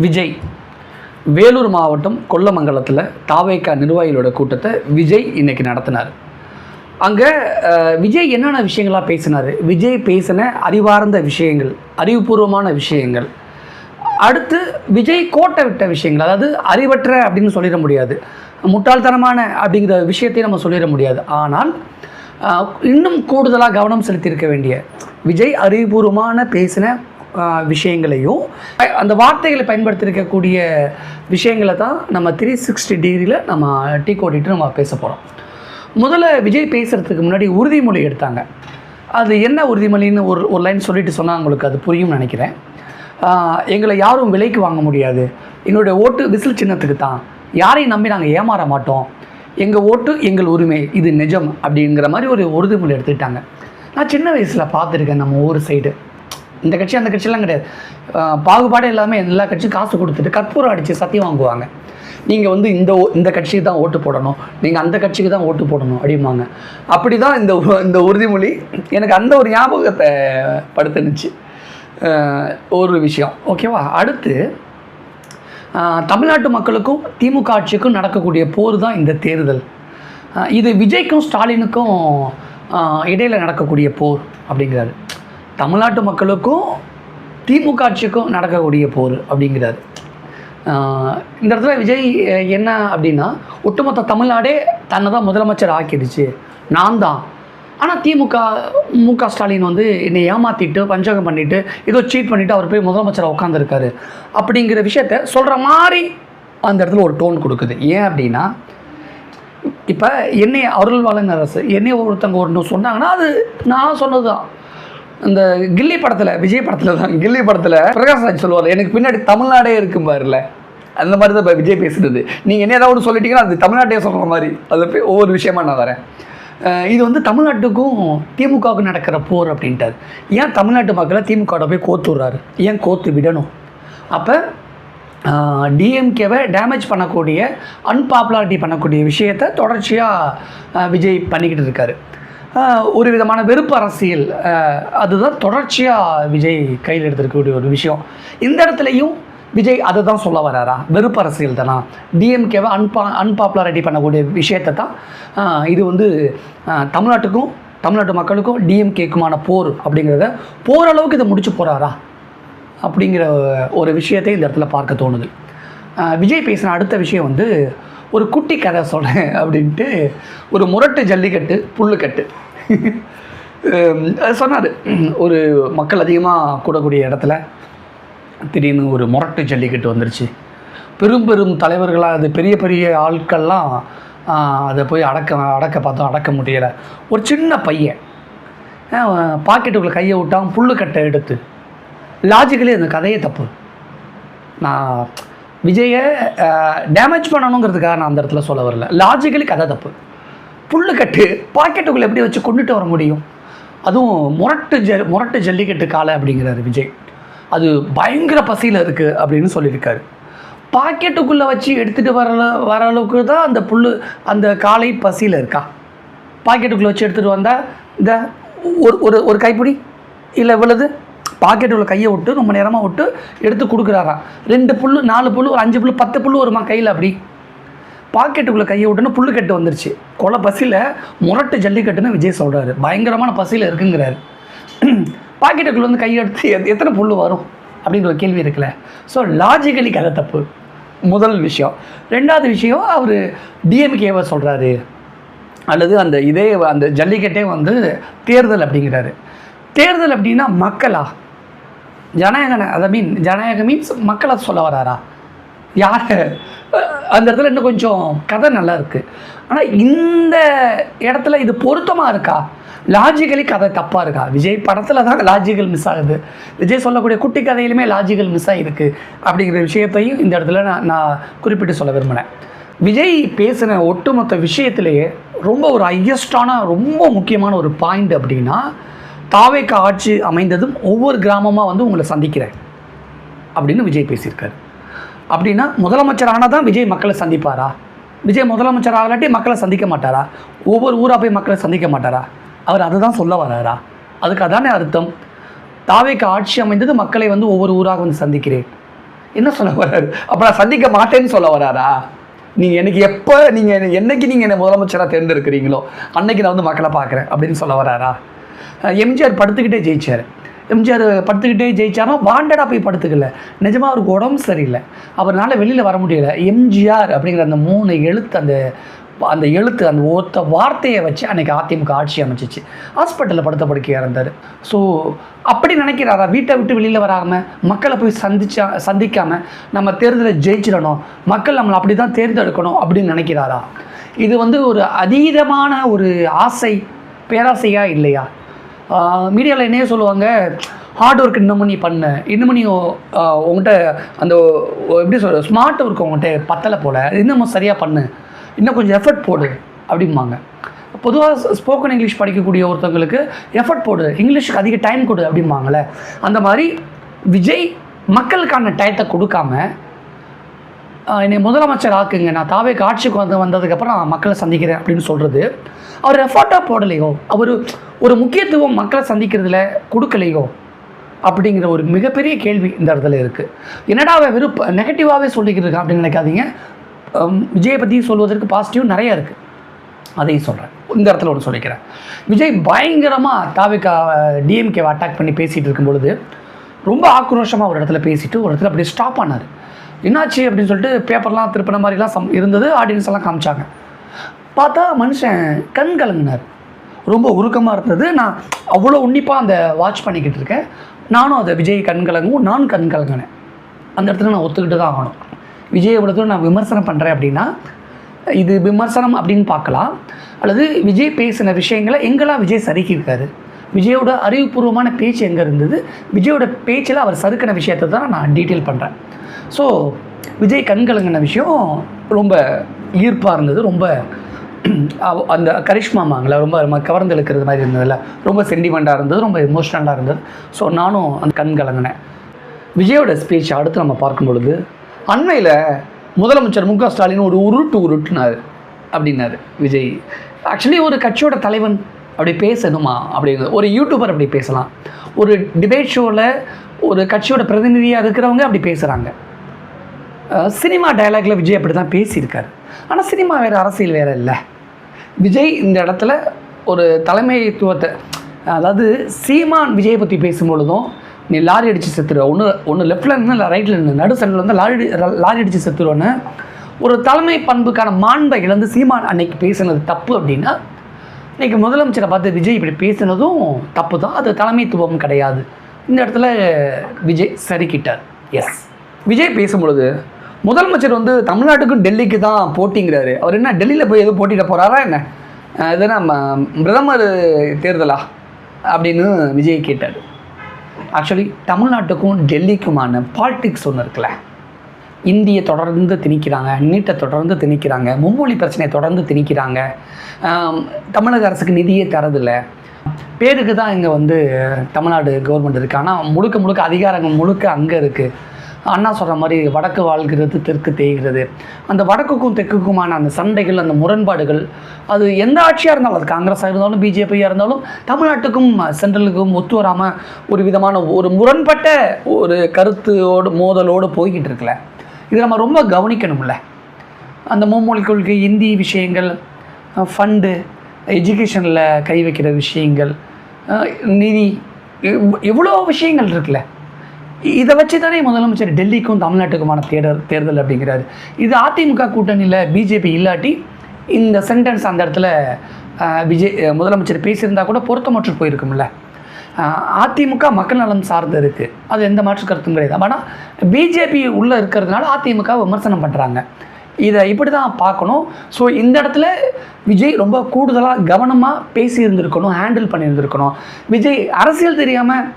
விஜய் வேலூர் மாவட்டம் கொல்லமங்கலத்தில் தாவேகா நிர்வாகிகளோட கூட்டத்தை விஜய் இன்னைக்கு நடத்தினார். அங்கே விஜய் என்னென்ன விஷயங்களாக பேசினார், விஜய் பேசின அறிவார்ந்த விஷயங்கள், அறிவுபூர்வமான விஷயங்கள், அடுத்து விஜய் கோட்டை விட்ட விஷயங்கள், அதாவது அறிவற்ற அப்படின்னு சொல்லிட முடியாது, முட்டாள்தனமான அப்படிங்கிற விஷயத்தையும் நம்ம சொல்லிட முடியாது. ஆனால் இன்னும் கூடுதலாக கவனம் செலுத்தியிருக்க வேண்டிய விஜய் அறிவுபூர்வமான பேசின விஷயங்களையும் அந்த வார்த்தைகளை பயன்படுத்தியிருக்கக்கூடிய விஷயங்களை தான் நம்ம 360 டிகிரியில் நம்ம டீ கோடிட்டு நம்ம பேச போகிறோம். முதல்ல விஜய் பேசுகிறதுக்கு முன்னாடி உறுதிமொழி எடுத்தாங்க. அது என்ன உறுதிமொழின்னு ஒரு லைன் சொல்லிட்டு சொன்னால் உங்களுக்கு அது புரியும்னு நினைக்கிறேன். எங்களை யாரும் விலைக்கு வாங்க முடியாது, எங்களுடைய ஓட்டு விசில் சின்னத்துக்கு தான், யாரையும் நம்பி நாங்கள் ஏமாற மாட்டோம், எங்கள் ஓட்டு எங்கள் உரிமை, இது நிஜம் அப்படிங்கிற மாதிரி ஒரு உறுதிமொழி எடுத்துக்கிட்டாங்க. நான் சின்ன வயசில் பார்த்துருக்கேன் நம்ம ஊர் சைடு, இந்த கட்சி அந்த கட்சியெல்லாம் கிடையாது, பாகுபாடு எல்லாமே எல்லா கட்சியும் காசு கொடுத்துட்டு கற்பூரம் அடித்து சத்தியம் வாங்குவாங்க. நீங்கள் வந்து இந்த கட்சிக்கு தான் ஓட்டு போடணும், நீங்கள் அந்த கட்சிக்கு தான் ஓட்டு போடணும் அப்படிம்பாங்க. அப்படி தான் இந்த உறுதிமொழி எனக்கு அந்த ஒரு ஞாபகத்தை படுத்துனுச்சு ஒரு விஷயம். ஓகேவா? அடுத்து தமிழ்நாட்டு மக்களுக்கும் திமுக ஆட்சிக்கும் நடக்கக்கூடிய போர் தான் இந்த தேர்தல். இது விஜய்க்கும் ஸ்டாலினுக்கும் இடையில் நடக்கக்கூடிய போர் அப்படிங்கிறாரு. தமிழ்நாட்டு மக்களுக்கும் திமுக ஆட்சிக்கும் நடக்கக்கூடிய போர் அப்படிங்கிறாரு. இந்த இடத்துல விஜய் என்ன அப்படின்னா, ஒட்டுமொத்த தமிழ்நாடே தன்னை தான் முதலமைச்சர் ஆக்கிடுச்சு, நான் தான். ஆனால் முக ஸ்டாலின் வந்து என்னை ஏமாற்றிட்டு பஞ்சகம் பண்ணிவிட்டு ஏதோ சீட் பண்ணிவிட்டு அவர் போய் முதலமைச்சராக உட்காந்துருக்காரு அப்படிங்கிற விஷயத்த சொல்கிற மாதிரி அந்த இடத்துல ஒரு டோன் கொடுக்குது. ஏன் அப்படின்னா, இப்போ என்னை அருள்வாளன் அரசு என்னை ஒருத்தவங்க ஒன்று சொன்னாங்கன்னா அது நான் சொன்னது தான். இந்த கில்லி படத்தில், விஜய் படத்தில் தான், கில்லி படத்தில் பிரகாஷ்ராஜ் சொல்லுவார், எனக்கு பின்னாடி தமிழ்நாடே இருக்கும் பாருல, அந்த மாதிரி தான் இப்போ விஜய் பேசுகிறது. நீங்கள் என்ன ஏதாவது சொல்லிட்டீங்கன்னா அது தமிழ்நாட்டையே சொல்கிற மாதிரி, அது போய் ஒவ்வொரு விஷயமா நான் வரேன். இது வந்து தமிழ்நாட்டுக்கும் திமுகவுக்கும் நடக்கிற போர் அப்படின்ட்டார். ஏன் தமிழ்நாட்டு மக்களை திமுகவோட போய் கோத்து விட்றாரு, ஏன் கோத்து விடணும்? அப்போ டிஎம்கேவை டேமேஜ் பண்ணக்கூடிய, அன்பாப்புலாரிட்டி பண்ணக்கூடிய விஷயத்தை தொடர்ச்சியாக விஜய் பண்ணிக்கிட்டு இருக்காரு. ஒரு விதமான வெறுப்பு அரசியல், அதுதான் தொடர்ச்சியாக விஜய் கையில் எடுத்துருக்கக்கூடிய ஒரு விஷயம். இந்த இடத்துலையும் விஜய் அதை தான் சொல்ல வராரா? வெறுப்பு அரசியல் தானா? டிஎம்கேவை அன்பாப்புலாரிட்டி பண்ணக்கூடிய விஷயத்தை தான் இது வந்து தமிழ்நாட்டுக்கும் தமிழ்நாட்டு மக்களுக்கும் டிஎம்கேக்குமான போர் அப்படிங்கிறத போரளவுக்கு இதை முடிச்சு போகிறாரா அப்படிங்கிற ஒரு விஷயத்தை இந்த இடத்துல பார்க்க தோணுது. விஜய் பேசின அடுத்த விஷயம் வந்து ஒரு குட்டி கதை சொல்கிறேன் அப்படின்ட்டு, ஒரு முரட்டு ஜல்லிக்கட்டு புல்லுக்கட்டு சொன்னார். ஒரு மக்கள் அதிகமாக கூடக்கூடிய இடத்துல திடீர்னு ஒரு முரட்டு ஜல்லிக்கட்டு வந்துருச்சு. பெரும் தலைவர்களாக, அது பெரிய பெரிய ஆட்கள்லாம் அதை போய் அடக்க பார்த்தோம், அடக்க முடியலை. ஒரு சின்ன பையன் பாக்கெட்டுக்குள்ளே கையை விட்டான், புல்லுக்கட்டை எடுத்து. லாஜிக்கலி அந்த கதையே தப்பு. நான் விஜயை டேமேஜ் பண்ணணுங்கிறதுக்காக நான் அந்த இடத்துல சொல்ல வரல, லாஜிக்கலி கதை தப்பு. புல்லுக்கட்டு பாக்கெட்டுக்குள்ளே எப்படி வச்சு கொண்டுட்டு வர முடியும்? அதுவும் முரட்டு ஜல்லிக்கட்டு காலை அப்படிங்கிறாரு விஜய். அது பயங்கர பசியில் இருக்குது அப்படின்னு சொல்லியிருக்காரு. பாக்கெட்டுக்குள்ளே வச்சு எடுத்துகிட்டு வர அளவுக்கு தான் அந்த காலை பசியில் இருக்கா? பாக்கெட்டுக்குள்ளே வச்சு எடுத்துகிட்டு வந்தால் இந்த ஒரு கைப்பிடி இல்லை இவ்வளவு பாக்கெட்டுக்குள்ள கையை விட்டு ரொம்ப நேரமாக விட்டு எடுத்து கொடுக்குறாராம். 2 புல் 4 புல் ஒரு 5 புல் 10 புல் வருமா கையில்? அப்படி பாக்கெட்டுக்குள்ளே கையை விட்டுன்னு புல்லுக்கட்டு வந்துருச்சு. கொலை பசியில் முரட்டு ஜல்லிக்கட்டுன்னு விஜய் சொல்கிறாரு. பயங்கரமான பசியில் இருக்குங்கிறாரு. பாக்கெட்டுக்குள்ளே வந்து கையை எடுத்து எத்தனை புல் வரும் அப்படின்ற ஒரு கேள்வி இருக்குல்ல. ஸோ லாஜிக்கலி கதை தப்பு, முதல் விஷயம். ரெண்டாவது விஷயம், அவர் டிஎம்கேவை சொல்கிறாரு, அல்லது அந்த ஜல்லிக்கட்டே வந்து தேர்தல் அப்படிங்கிறாரு. தேர்தல் அப்படின்னா மக்களா? ஜனநாயகம் மீன்ஸ் மக்களை சொல்ல வராரா? யார்? அந்த இடத்துல இன்னும் கொஞ்சம் கதை நல்லா இருக்குது. ஆனால் இந்த இடத்துல இது பொருத்தமாக இருக்கா? லாஜிக்கலி கதை தப்பாக இருக்கா? விஜய் படத்தில் தான் லாஜிக்கல் மிஸ் ஆகுது, விஜய் சொல்லக்கூடிய குட்டி கதையிலுமே லாஜிக்கல் மிஸ் ஆகிருக்கு அப்படிங்கிற விஷயத்தையும் இந்த இடத்துல நான் குறிப்பிட்டு சொல்ல விரும்பினேன். விஜய் பேசின ஒட்டுமொத்த விஷயத்திலேயே ரொம்ப ஒரு ஹையஸ்டான ரொம்ப முக்கியமான ஒரு பாயிண்ட் அப்படின்னா, தாவேகா ஆட்சி அமைந்ததும் ஒவ்வொரு கிராமமாக வந்து உங்களை சந்திக்கிறேன் அப்படின்னு விஜய் பேசியிருக்காரு. அப்படின்னா முதலமைச்சர் ஆனால் தான் விஜய் மக்களை சந்திப்பாரா? விஜய் முதலமைச்சர் ஆகலாட்டி மக்களை சந்திக்க மாட்டாரா? ஒவ்வொரு ஊராக போய் மக்களை சந்திக்க மாட்டாரா? அவர் அதை தான் சொல்ல வராரா? அதுக்கு அதானே அர்த்தம். தாவேகா ஆட்சி அமைந்தது மக்களை வந்து ஒவ்வொரு ஊராக வந்து சந்திக்கிறேன். என்ன சொல்ல வர்றாரு? அப்போ நான் சந்திக்க மாட்டேன்னு சொல்ல வர்றாரா? நீங்கள் எனக்கு எப்போ என்னைக்கு நீங்கள் என்னை முதலமைச்சராக தேர்ந்தெடுக்கிறீங்களோ அன்னைக்கு நான் வந்து மக்களை பார்க்குறேன் அப்படின்னு சொல்ல வர்றாரா? எம்ஜிஆர் படுத்துக்கிட்டே ஜெயிச்சார். எம்ஜிஆர் படுத்துக்கிட்டே ஜெயிச்சாரோ வாண்டடாக போய் படுத்துக்கல, நிஜமாக அவருக்கு உடம்பு சரியில்லை, அவரால் வெளியில் வர முடியலை. எம்ஜிஆர் அப்படிங்கிற அந்த 3 எழுத்து, அந்த எழுத்து, அந்த ஒருத்த வார்த்தையை வச்சு அன்றைக்கி அதிமுக ஆட்சி அமைச்சிச்சு. ஹாஸ்பிட்டலில் படுத்த படுக்கையாக இருந்தார். ஸோ அப்படி நினைக்கிறாரா? வீட்டை விட்டு வெளியில் வராமல், மக்களை போய் சந்திக்காமல் நம்ம தேர்தலை ஜெயிச்சிடணும், மக்கள் நம்மளை அப்படி தான் தேர்ந்தெடுக்கணும் அப்படின்னு நினைக்கிறாரா? இது வந்து ஒரு அதீதமான ஒரு ஆசை, பேராசையா இல்லையா? மீடியாவில் என்னையே சொல்லுவாங்க, ஹார்ட் ஒர்க் இன்னமும் நீ பண்ணு, இன்னமும் நீ உங்கள்கிட்ட அந்த எப்படி சொல்கிற ஸ்மார்ட் ஒர்க் உங்கள்கிட்ட பத்தலை போல், இன்னமும் சரியாக பண்ணு, இன்னும் கொஞ்சம் எஃபர்ட் போடு அப்படிம்பாங்க. பொதுவாக ஸ்போக்கன் இங்கிலீஷ் படிக்கக்கூடிய ஒருத்தவங்களுக்கு எஃபர்ட் போடு, இங்கிலீஷுக்கு அதிக டைம் கொடு அப்படிம்பாங்களே. அந்த மாதிரி விஜய் மக்களுக்கான டயத்தை கொடுக்காம என்னை முதலமைச்சர் ஆக்குங்க, நான் தாவேக்கு ஆட்சிக்கு வந்ததுக்கப்புறம் நான் மக்களை சந்திக்கிறேன் அப்படின்னு சொல்கிறது, அவர் எஃபர்ட்டாக போடலையோ, அவர் ஒரு முக்கியத்துவம் மக்களை சந்திக்கிறதுல கொடுக்கலையோ அப்படிங்கிற ஒரு மிகப்பெரிய கேள்வி இந்த இடத்துல இருக்குது. என்னடா நெகட்டிவாகவே சொல்லிக்கிட்டு இருக்கேன் அப்படின்னு நினைக்காதீங்க. விஜயை பற்றி சொல்வதற்கு பாசிட்டிவ் நிறையா இருக்குது, அதையும் சொல்கிறேன். இந்த இடத்துல ஒன்று சொல்லிக்கிறேன். விஜய் பயங்கரமாக தாவேக்கா டிஎம்கேவை அட்டாக் பண்ணி பேசிகிட்டு இருக்கும் பொழுது ரொம்ப ஆக்ரோஷமாக ஒரு இடத்துல பேசிட்டு ஒரு இடத்துல அப்படியே ஸ்டாப் ஆனார். என்னாச்சு அப்படின்னு சொல்லிட்டு பேப்பர்லாம் திருப்பின மாதிரிலாம் இருந்தது, ஆடியன்ஸ் எல்லாம் காமிச்சாங்க. பார்த்தா மனுஷன் கண் கலங்கினார், ரொம்ப உருக்கமாக இருந்தது. நான் அவ்வளோ உன்னிப்பாக அந்த வாட்ச் பண்ணிக்கிட்டு இருக்கேன். நானும் அதை விஜய் கண் கலங்கவும் நானும் கண் கலங்கினேன். அந்த இடத்துல நான் ஒத்துக்கிட்டு தான் ஆகணும். விஜய் எவ்வளோ நான் விமர்சனம் பண்ணுறேன் அப்படின்னா, இது விமர்சனம் அப்படின்னு பார்க்கலாம், அல்லது விஜய் பேசின விஷயங்களை எங்கெல்லாம் விஜய் சறுக்கியிருக்காரு, விஜயோட அறிவுபூர்வமான பேச்சு எங்கே இருந்தது, விஜயோட பேச்சில் அவர் சறுக்கின விஷயத்தை தான் நான் டீட்டெயில் பண்ணுறேன். ஸோ விஜய் கண்கலங்கின விஷயம் ரொம்ப ஈர்ப்பாக இருந்தது, ரொம்ப அந்த கரிஷ்மாமாங்கள ரொம்ப கவர்ந்து இழுக்கிறது மாதிரி இருந்ததில்ல, ரொம்ப சென்டிமெண்ட்டாக இருந்தது, ரொம்ப எமோஷ்னலாக இருந்தது. ஸோ நானும் அந்த கண்கலங்கினேன். விஜயோட ஸ்பீச் அடுத்து நம்ம பார்க்கும் பொழுது, அண்மையில் முதலமைச்சர் மு க ஸ்டாலின் ஒரு உருட்டுனார் அப்படின்னாரு விஜய். ஆக்சுவலி ஒரு கட்சியோட தலைவன் அப்படி பேசணுமா அப்படிங்கிறது, ஒரு யூடியூபர் அப்படி பேசலாம், ஒரு டிபேட் ஷோவில் ஒரு கட்சியோட பிரதிநிதியாக இருக்கிறவங்க அப்படி பேசுகிறாங்க. சினிமா டயலாக்ல விஜய் அப்படி தான் பேசியிருக்காரு. ஆனால் சினிமா வேறு, அரசியல் வேறு இல்லை. விஜய் இந்த இடத்துல ஒரு தலைமைத்துவத்தை, அதாவது சீமான் விஜயை பற்றி பேசும்பொழுதும் நீ லாரி அடித்து செத்துருவ, ஒன்று லெஃப்டில் இருந்து இல்லை ரைட்டில் இருந்து நடு சென்டரில் வந்து லாரி அடித்து செத்துருவோன்னு ஒரு தலைமை பண்புக்கான மாண்பை இழந்து சீமான் அன்னைக்கு பேசினது தப்பு அப்படின்னா, இன்றைக்கி முதலமைச்சரை பார்த்து விஜய் இப்படி பேசினதும் தப்பு தான், அது தலைமைத்துவம் கிடையாது. இந்த இடத்துல விஜய் சரிக்கிட்டார். எஸ், விஜய் பேசும்பொழுது முதலமைச்சர் வந்து தமிழ்நாட்டுக்கும் டெல்லிக்கு தான் போட்டிங்கிறாரு. அவர் என்ன டெல்லியில் போய் எதுவும் போட்டியிட போகிறாரா என்ன, இதுனா பிரதமர் தேர்தலா அப்படின்னு விஜய் கேட்டார். ஆக்சுவலி தமிழ்நாட்டுக்கும் டெல்லிக்குமான பாலிடிக்ஸ் ஒன்று இருக்குல்ல, இந்தியை தொடர்ந்து திணிக்கிறாங்க, நீட்டை தொடர்ந்து திணிக்கிறாங்க, மும்மொழி பிரச்சனையை தொடர்ந்து திணிக்கிறாங்க, தமிழக அரசுக்கு நிதியே தரதில்லை, பேருக்கு தான் இங்கே வந்து தமிழ்நாடு கவர்மெண்ட் இருக்குது, ஆனால் முழுக்க அதிகாரங்கள் முழுக்க அங்கே இருக்குது. அண்ணா சொல்கிற மாதிரி வடக்கு வாழ்கிறது தெற்கு தேய்கிறது, அந்த வடக்குக்கும் தெற்குக்குமான அந்த சண்டைகள், அந்த முரண்பாடுகள், அது எந்த ஆட்சியாக இருந்தாலும், அது காங்கிரஸாக இருந்தாலும் பிஜேபியாக இருந்தாலும் தமிழ்நாட்டுக்கும் சென்ட்ரலுக்கும் ஒத்து வராமல் ஒரு விதமான ஒரு முரண்பட்ட ஒரு கருத்தோடு மோதலோடு போய்கிட்டு இருக்குல்ல, இது நம்ம ரொம்ப கவனிக்கணும்ல. அந்த மும்மொழி கொள்கை, இந்தி விஷயங்கள், ஃபண்டு, எஜுகேஷனில் கை வைக்கிற விஷயங்கள், நிதி, எவ்வளோ விஷயங்கள் இருக்குல்ல, இதை வச்சு தானே முதலமைச்சர் டெல்லிக்கும் தமிழ்நாட்டுக்குமான தேர்தல் அப்படிங்கிறாரு. இது அதிமுக கூட்டணியில் பிஜேபி இல்லாட்டி இந்த சென்டென்ஸ் அந்த இடத்துல விஜய் முதலமைச்சர் பேசியிருந்தால் கூட பொருத்தமற்று போயிருக்கும்ல. அதிமுக மக்கள் நலம் சார்ந்து இருக்குது, அது எந்த மாற்று கருத்தும் கிடையாது. ஆனால் பிஜேபி உள்ளே இருக்கிறதுனால அதிமுக விமர்சனம் பண்ணுறாங்க. இதை இப்படி தான் பார்க்கணும். ஸோ இந்த இடத்துல விஜய் ரொம்ப கூடுதலாக கவனமாக பேசியிருந்திருக்கணும், ஹேண்டில் பண்ணியிருந்திருக்கணும். விஜய் அரசியல் தெரியாமல்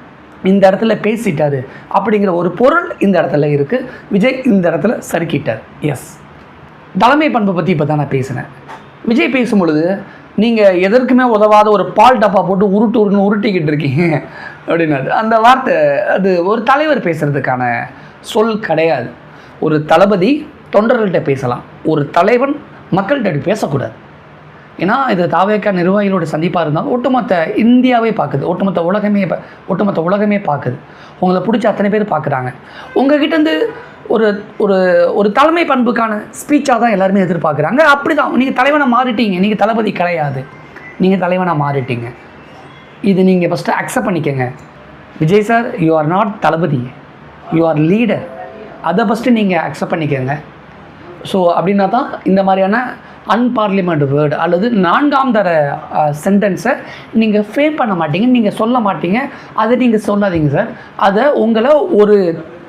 இந்த இடத்துல பேசிட்டாரு அப்படிங்கிற ஒரு பொருள் இந்த இடத்துல இருக்குது. விஜய் இந்த இடத்துல சறுக்கிட்டார். எஸ், தலைமை பண்பை பற்றி இப்போ தான் நான் பேசினேன். விஜய் பேசும் பொழுது நீங்கள் எதற்குமே உதவாத ஒரு பால் டப்பா போட்டு உருட்டிக்கிட்டு இருக்கீங்க அப்படின்னாரு. அந்த வார்த்தை அது ஒரு தலைவர் பேசுகிறதுக்கான சொல் கிடையாது. ஒரு தளபதி தொண்டர்கள்ட்ட பேசலாம், ஒரு தலைவன் மக்கள்கிட்ட பேசக்கூடாது. ஏன்னா இது தாவேக்கா நிர்வாகிகளோட சந்திப்பாக இருந்தாலும் ஒட்டுமொத்த இந்தியாவே பார்க்குது, ஒட்டுமொத்த உலகமே பார்க்குது. உங்களை பிடிச்ச அத்தனை பேர் பார்க்குறாங்க. உங்ககிட்டேருந்து ஒரு ஒரு ஒரு தலைமை பண்புக்கான ஸ்பீச்சாக தான் எல்லாருமே எதிர்பார்க்குறாங்க. அப்படி தான் நீங்கள் தலைவனை மாறிட்டீங்க, நீங்கள் தளபதி கிடையாது, நீங்கள் தலைவனாக மாறிட்டீங்க. இது நீங்கள் ஃபஸ்ட்டு அக்செப்ட் பண்ணிக்கங்க. Vijay sir, you are not Thalapathy, you are leader. அதை ஃபஸ்ட்டு நீங்கள் அக்செப்ட் பண்ணிக்கோங்க. ஸோ அப்படின்னா தான் இந்த மாதிரியான அன்பார்லிமெண்ட் வேர்டு அல்லது 4ஆம் தர சென்டென்ஸை நீங்கள் ஃபேம் பண்ண மாட்டீங்க, நீங்கள் சொல்ல மாட்டீங்க. அதை நீங்கள் சொல்லாதீங்க சார். அதை உங்களை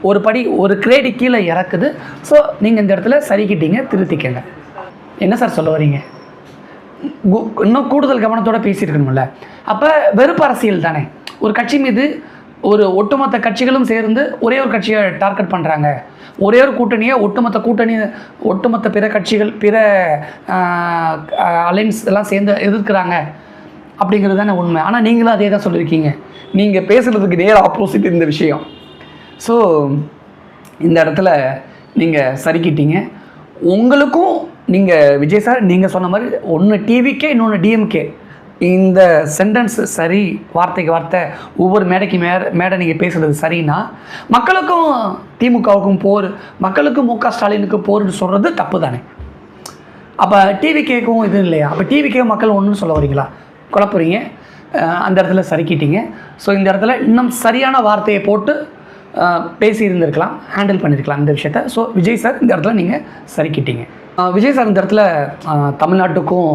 ஒரு படி ஒரு கிரேடு கீழே இறக்குது. ஸோ நீங்கள் இந்த இடத்துல சரிக்கிட்டீங்க, திருத்திக்கங்க. என்ன சார் சொல்ல வரீங்க? இன்னும் கூடுதல் கவனத்தோடு பேசியிருக்கணும்ல. அப்போ வெறுப்பு அரசியல் தானே. ஒரு கட்சி மீது ஒரு ஒட்டுமொத்த கட்சிகளும் சேர்ந்து ஒரே ஒரு கட்சியை டார்கெட் பண்ணுறாங்க, ஒரே ஒரு கூட்டணியை ஒட்டுமொத்த பிற கட்சிகள் பிற அலைன்ஸ் எல்லாம் சேர்ந்து எதிர்க்கிறாங்க அப்படிங்கிறது தானே உண்மை. ஆனால் நீங்களும் அதே தான் சொல்லியிருக்கீங்க. நீங்கள் பேசுகிறதுக்கு நேர் ஆப்போசிட் இந்த விஷயம். ஸோ இந்த இடத்துல நீங்கள் சரிக்கிட்டீங்க. உங்களுக்கும் நீங்கள் விஜய் சார் நீங்கள் சொன்ன மாதிரி ஒன்று டிவிக்கே இன்னொன்று டிஎம்கே, இந்த சென்டென்ஸ் சரி, வார்த்தைக்கு வார்த்தை ஒவ்வொரு மேடைக்கு மேடை நீங்கள் பேசுகிறது சரின்னா மக்களுக்கும் திமுகவுக்கும் போர், மக்களுக்கும் மு க ஸ்டாலினுக்கு போர்னு சொல்கிறது தப்பு தானே. அப்போ டிவிகேக்கும் இது இல்லையா? அப்போ டிவிகே மக்கள் ஒன்றுன்னு சொல்ல வரீங்களா? குழப்புறீங்க. அந்த இடத்துல சரிக்கிட்டீங்க. ஸோ இந்த இடத்துல இன்னும் சரியான வார்த்தையை போட்டு பேசி இருந்திருக்கலாம், ஹேண்டில் பண்ணியிருக்கலாம் இந்த விஷயத்த. ஸோ விஜய் சார் இந்த இடத்துல நீங்கள் சரிக்கிட்டீங்க. விஜய் சார் இந்த இடத்துல தமிழ்நாட்டுக்கும்